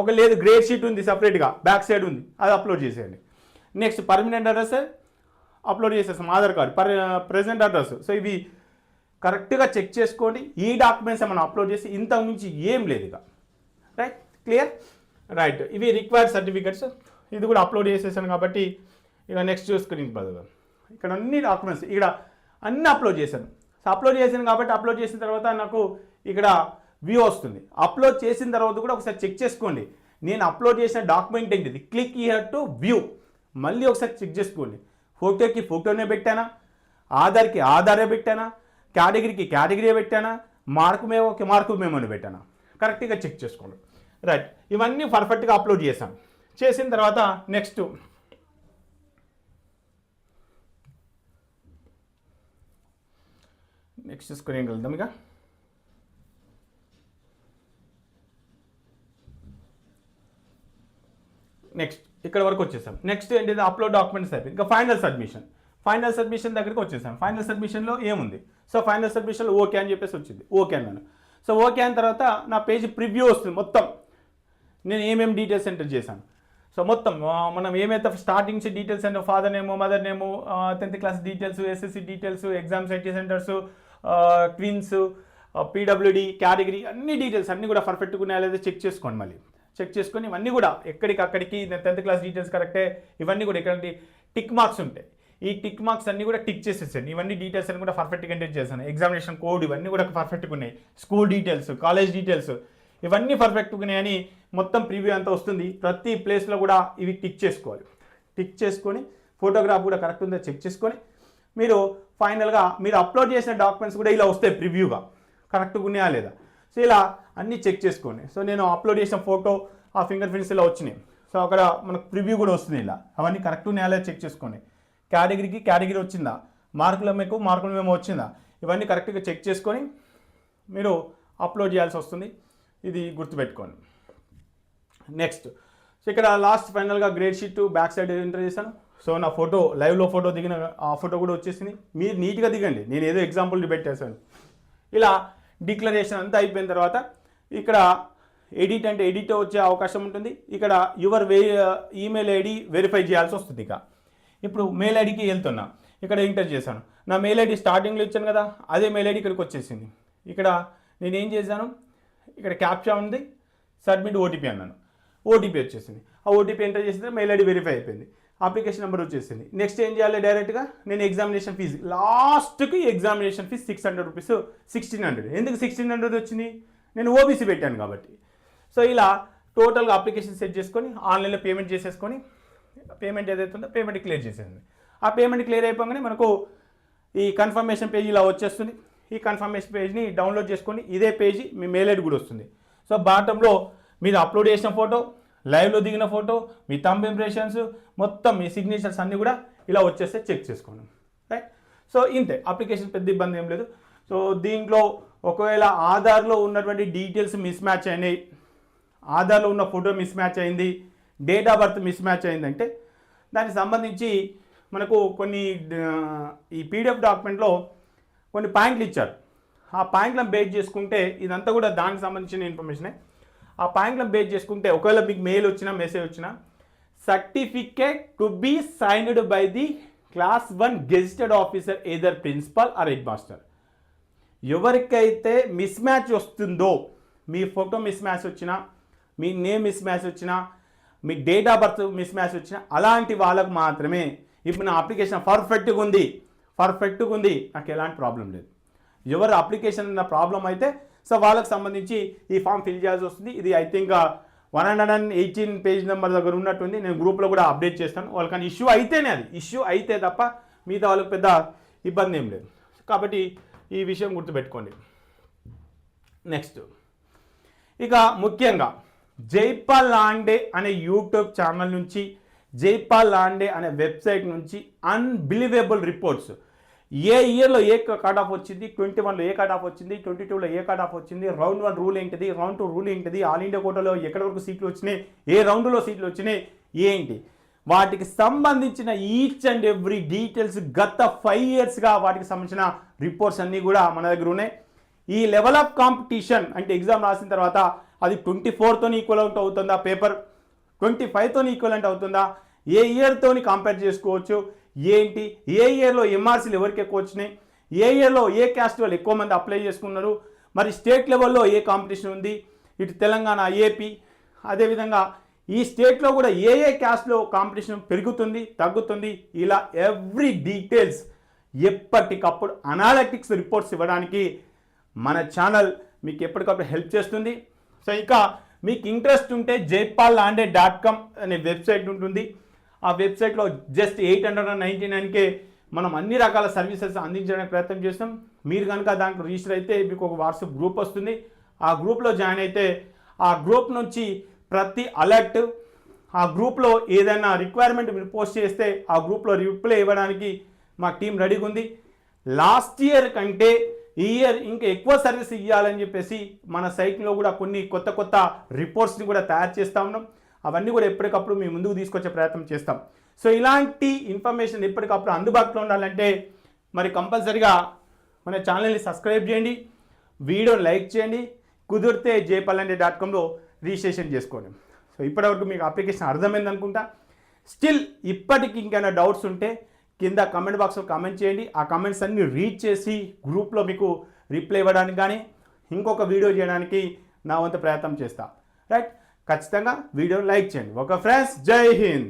S1: ఒక లేదు గ్రేడ్ షీట్ ఉంది సపరేట్గా, బ్యాక్ సైడ్ ఉంది, అది అప్లోడ్ చేసేయండి. నెక్స్ట్ పర్మనెంట్ అడ్రస్ అప్లోడ్ చేసేస్తాం, Aadhaar card, present address. So ఇవి కరెక్ట్గా చెక్ చేసుకోండి. ఈ డాక్యుమెంట్స్ మనం అప్లోడ్ చేసి ఇంతకు మించి ఏం లేదు ఇక. Right, clear, right. ఇవి రిక్వైర్డ్ సర్టిఫికెట్స్, ఇది కూడా అప్లోడ్ చేసేసాను కాబట్టి ఇక నెక్స్ట్ స్క్రీన్ బదులు ఇక్కడ అన్ని డాక్యుమెంట్స్ ఇక్కడ అన్నీ అప్లోడ్ చేశాను. సో అప్లోడ్ చేశాను కాబట్టి అప్లోడ్ చేసిన తర్వాత నాకు ఇక్కడ వ్యూ వస్తుంది. అప్లోడ్ చేసిన తర్వాత కూడా ఒకసారి చెక్ చేసుకోండి, నేను అప్లోడ్ చేసిన డాక్యుమెంట్ ఏంటిది. క్లిక్ హియర్ టు వ్యూ, మళ్ళీ ఒకసారి చెక్ చేసుకోండి. ఫోటోకి ఫోటోనే పెట్టానా, ఆధార్కి ఆధారే పెట్టానా, కేటగిరీకి కేటగిరీ పెట్టానా, మార్కు మేమోని పెట్టానా, కరెక్ట్గా చెక్ చేసుకోండి. రైట్, ఇవన్నీ పర్ఫెక్ట్గా అప్లోడ్ చేశాను. చేసిన తర్వాత నెక్స్ట్ స్క్రీన్కి వెళ్దాం. ఇక నెక్స్ట్ ఇక్కడ వరకు వచ్చేసాం. నెక్స్ట్ ఏంటిది, అప్లోడ్ డాక్యుమెంట్స్ అయిపోయింది. ఇంకా ఫైనల్ సబ్మిషన్ దగ్గరికి వచ్చేసాం. ఫైనల్ సబ్మిషన్లో ఏముంది, సో ఫైనల్ సబ్మిషన్లో ఓకే అని చెప్పేసి వచ్చింది. ఓకే అన్నాను. సో ఓకే అయిన తర్వాత నా పేజ్ ప్రివ్యూ వస్తుంది. మొత్తం నేను ఏమేమి డీటెయిల్స్ ఎంటర్ చేశాను. సో మొత్తం మనం ఏమైతే స్టార్టింగ్ నుంచి డీటెయిల్స్ అంటే father name, mother name, 10th class details, SSC details, exam IT centres, twins, PWD, category అన్ని డీటెయిల్స్ అన్నీ కూడా పర్ఫెక్ట్గా ఉన్నాయా లేదా చెక్ చేసుకోండి. మళ్ళీ చెక్ చేసుకొని ఇవన్నీ కూడా ఎక్కడికి 10th క్లాస్ డీటెయిల్స్ కరెక్టే, ఇవన్నీ కూడా ఎక్కడంటే టిక్ మార్క్స్ ఉంటాయి. ఈ టిక్ మార్క్స్ అన్నీ కూడా టిక్ చేసేసాను. ఇవన్నీ డీటెయిల్స్ అన్ని కూడా పర్ఫెక్ట్గా ఎంటర్ చేశాను. ఎగ్జామినేషన్ కోడ్ ఇవన్నీ కూడా పర్ఫెక్ట్గా ఉన్నాయి. స్కూల్ డీటెయిల్స్, కాలేజ్ డీటెయిల్స్ ఇవన్నీ పర్ఫెక్ట్గా ఉన్నాయని మొత్తం ప్రివ్యూ అంతా వస్తుంది. ప్రతి ప్లేస్లో కూడా ఇవి టిక్ చేసుకోవాలి. టిక్ చేసుకొని ఫోటోగ్రాఫ్ కూడా కరెక్ట్ ఉందో చెక్ చేసుకొని మీరు ఫైనల్గా మీరు అప్లోడ్ చేసిన డాక్యుమెంట్స్ కూడా ఇలా వస్తాయి ప్రివ్యూగా, కరెక్ట్గా ఉన్నాయా లేదా. సో ఇలా అన్నీ చెక్ చేసుకోండి. సో నేను అప్లోడ్ చేసిన ఫోటో ఆ ఫింగర్ ప్రింట్స్ ఇలా వచ్చినాయి. సో అక్కడ మనకు ప్రివ్యూ కూడా వస్తుంది. ఇలా అవన్నీ కరెక్ట్ ఉన్నాయా లేదా చెక్ చేసుకోండి. కేటగిరీ వచ్చిందా, మార్కుల మేము వచ్చిందా, ఇవన్నీ కరెక్ట్గా చెక్ చేసుకొని మీరు అప్లోడ్ చేయాల్సి వస్తుంది. ఇది గుర్తుపెట్టుకోండి. నెక్స్ట్, సో ఇక్కడ లాస్ట్ ఫైనల్గా grade sheet back side enter చేశాను. సో నా ఫోటో లైవ్లో ఫోటో దిగిన ఆ ఫోటో కూడా వచ్చేసింది. మీరు నీట్గా దిగండి, నేను ఏదో ఎగ్జాంపుల్ పెట్టేశాను. ఇలా డిక్లరేషన్ అంతా అయిపోయిన తర్వాత ఇక్కడ ఎడిట్ వచ్చే అవకాశం ఉంటుంది. ఇక్కడ యువర్ ఈమెయిల్ ఐడి వెరిఫై చేయాల్సి వస్తుంది. ఇప్పుడు మెయిల్ ఐడికి వెళ్తున్నా, ఇక్కడ ఎంటర్ చేశాను. నా మెయిల్ ఐడి స్టార్టింగ్లో ఇచ్చాను కదా, అదే మెయిల్ ఐడి ఇక్కడికి వచ్చేసింది. ఇక్కడ నేను ఏం చేశాను, ఇక్కడ క్యాప్చా ఉంది, సబ్మిట్ ఓటీపీ అన్నాను. ఓటీపీ వచ్చేసింది. ఆ ఓటీపీ ఎంటర్ చేసిన మెయిల్ ఐడి వెరిఫై అయిపోయింది. అప్లికేషన్ నెంబర్ వచ్చేసింది. నెక్స్ట్ ఏం చేయాలి, డైరెక్ట్గా నేను ఎగ్జామినేషన్ ఫీజు లాస్ట్కి ఎగ్జామినేషన్ ఫీజు 600 రూపీస్, 1600. ఎందుకు 1600 వచ్చింది, నేను ఓబీసీ పెట్టాను కాబట్టి. సో ఇలా టోటల్గా అప్లికేషన్ సెట్ చేసుకొని ఆన్లైన్లో పేమెంట్ చేసేసుకొని పేమెంట్ ఏదైతే ఉందో పేమెంట్ క్లియర్ చేసేసింది. ఆ పేమెంట్ క్లియర్ అయిపోగానే మనకు ఈ కన్ఫర్మేషన్ పేజ్ ఇలా వచ్చేస్తుంది. ఈ కన్ఫర్మేషన్ పేజ్ని డౌన్లోడ్ చేసుకొని ఇదే పేజీ మీ మెయిల్ ఐడి కూడా వస్తుంది. సో బాటంలో మీరు అప్లోడ్ చేసిన ఫోటో, లైవ్లో దిగిన ఫోటో, మీ థంబ్ ఇంప్రెషన్స్, మొత్తం మీ సిగ్నేచర్స్ అన్నీ కూడా ఇలా వచ్చేస్తే చెక్ చేసుకోండి. రైట్. సో ఇంతే, అప్లికేషన్ పెద్ద ఇబ్బంది ఏం లేదు. సో దీంట్లో ఒకవేళ ఆధార్లో ఉన్నటువంటి డీటెయిల్స్ మిస్ మ్యాచ్ అయినాయి, ఆధార్లో ఉన్న ఫోటో మిస్ మ్యాచ్ అయింది, date of birth miss match అయిందంటే దానికి సంబంధించి మనకు కొన్ని ఈ పీడిఎఫ్ డాక్యుమెంట్లో కొన్ని పాయింట్లు ఇచ్చారు. ఆ పాయింట్లను బేస్ చేసుకుంటే ఇదంతా కూడా దానికి సంబంధించిన ఇన్ఫర్మేషనే. ఆ పాయింట్లను బేస్ చేసుకుంటే ఒకవేళ మీకు మెయిల్ వచ్చినా మెసేజ్ వచ్చినా, certificate to be signed by the class 1 gazetted officer either principal or head master. ఎవరికైతే మిస్ మ్యాచ్ వస్తుందో, మీ ఫోటో మిస్ మ్యాచ్ వచ్చినా, మీ నేమ్ మిస్ మ్యాచ్ వచ్చినా, మీ date of birth mismatch వచ్చినా, అలాంటి వాళ్ళకు మాత్రమే ఇప్పుడు నా అప్లికేషన్ పర్ఫెక్ట్గా ఉంది, నాకు ఎలాంటి ప్రాబ్లం లేదు. ఎవరు అప్లికేషన్ ఉన్న ప్రాబ్లం అయితే సో వాళ్ళకి సంబంధించి ఈ ఫామ్ ఫిల్ చేయాల్సి వస్తుంది. ఇది ఐ థింక్ 118 పేజ్ నెంబర్ దగ్గర ఉన్నట్టుంది. నేను గ్రూప్లో కూడా అప్డేట్ చేస్తాను. వాళ్ళకని ఇష్యూ అయితేనే, అది ఇష్యూ అయితే తప్ప మిగతా వాళ్ళకి పెద్ద ఇబ్బంది ఏం లేదు. కాబట్టి ఈ విషయం గుర్తుపెట్టుకోండి. నెక్స్ట్, ఇక ముఖ్యంగా జైపాల్ లాండే అనే యూట్యూబ్ ఛానల్ నుంచి, జైపాల్ లాండే అనే వెబ్సైట్ నుంచి అన్బిలీవబుల్ రిపోర్ట్స్, ఏ ఇయర్లో ఏ కట్ ఆఫ్ వచ్చింది, 21లో ఏ కట్ ఆఫ్ వచ్చింది, 22లో ఏ కట్ ఆఫ్ వచ్చింది, రౌండ్ 1 రూల్ ఏంటిది, రౌండ్ 2 రూల్ ఏంటిది, ఆల్ ఇండియా కోటాలో ఎక్కడి వరకు సీట్లు వచ్చినాయి, ఏ రౌండ్లో సీట్లు వచ్చినాయి ఏంటి, వాటికి సంబంధించిన ఈచ్ అండ్ ఎవ్రీ డీటెయిల్స్ గత 5 ఇయర్స్గా వాటికి సంబంధించిన రిపోర్ట్స్ అన్నీ కూడా మన దగ్గర ఉన్నాయి. ఈ లెవెల్ ఆఫ్ కాంపిటీషన్ అంటే ఎగ్జామ్ రాసిన తర్వాత అది 24తో ఈక్వలెంట్ అవుతుందా, పేపర్ 25తో ఈక్వలెంట్ అవుతుందా, ఏ ఇయర్తో కంపేర్ చేసుకోవచ్చు ఏంటి, ఏ ఇయర్లో ఎంఆర్సీలు ఎవరికి ఎక్కువ వచ్చినాయి, ఏ ఇయర్లో ఏ క్యాస్ట్ వాళ్ళు ఎక్కువ మంది అప్లై చేసుకున్నారు, మరి స్టేట్ లెవెల్లో ఏ కాంపిటీషన్ ఉంది, ఇటు తెలంగాణ, ఏపీ, అదేవిధంగా ఈ స్టేట్లో కూడా ఏ క్యాస్ట్లో కాంపిటీషన్ పెరుగుతుంది తగ్గుతుంది, ఇలా ఎవ్రీ డీటెయిల్స్ ఎప్పటికప్పుడు అనాలిటిక్స్ రిపోర్ట్స్ ఇవ్వడానికి మన ఛానల్ మీకు ఎప్పటికప్పుడు హెల్ప్ చేస్తుంది. సో ఇక మీకు ఇంట్రెస్ట్ ఉంటే jaypallaande.com అనే వెబ్సైట్ ఉంటుంది. ఆ వెబ్సైట్లో జస్ట్ 899కే మనం అన్ని రకాల సర్వీసెస్ అందించడానికి ప్రయత్నం చేస్తాం. మీరు కనుక దాంట్లో రిజిస్టర్ అయితే మీకు ఒక వాట్సాప్ గ్రూప్ వస్తుంది. ఆ గ్రూప్లో జాయిన్ అయితే ఆ గ్రూప్ నుంచి ప్రతి అలర్ట్, ఆ గ్రూప్లో ఏదైనా రిక్వైర్మెంట్ మీరు పోస్ట్ చేస్తే ఆ గ్రూప్లో రిప్లై ఇవ్వడానికి మా టీం రెడీగా ఉంది. లాస్ట్ ఇయర్ కంటే ఈ ఇయర్ ఇంకా ఎక్కువ సర్వీస్ ఇవ్వాలని చెప్పేసి మన సైట్లో కూడా కొన్ని కొత్త రిపోర్ట్స్ని కూడా తయారు చేస్తూ ఉన్నాం. అవన్నీ కూడా ఎప్పటికప్పుడు మీ ముందుకు తీసుకొచ్చే ప్రయత్నం చేస్తాం. సో ఇలాంటి ఇన్ఫర్మేషన్ ఎప్పటికప్పుడు అందుబాటులో ఉండాలంటే మరి కంపల్సరిగా మన ఛానల్ని సబ్స్క్రైబ్ చేయండి, వీడియోని లైక్ చేయండి, కుదిరితే jaypallaande.comలో రిజిస్ట్రేషన్ చేసుకోండి. సో ఇప్పటివరకు మీకు అప్లికేషన్ అర్థమైంది అనుకుంటా. స్టిల్ ఇప్పటికి ఇంకైనా డౌట్స్ ఉంటే కింద కమెంట్ బాక్స్లో కామెంట్ చేయండి. ఆ కమెంట్స్ అన్ని రీడ్ చేసి గ్రూప్లో మీకు రిప్లై ఇవ్వడానికి కానీ ఇంకొక వీడియో చేయడానికి నా వంతు ప్రయత్నం చేస్తా. రైట్, ఖచ్చితంగా వీడియోని లైక్ చేయండి. ఓకే ఫ్రెండ్స్, జై హింద్.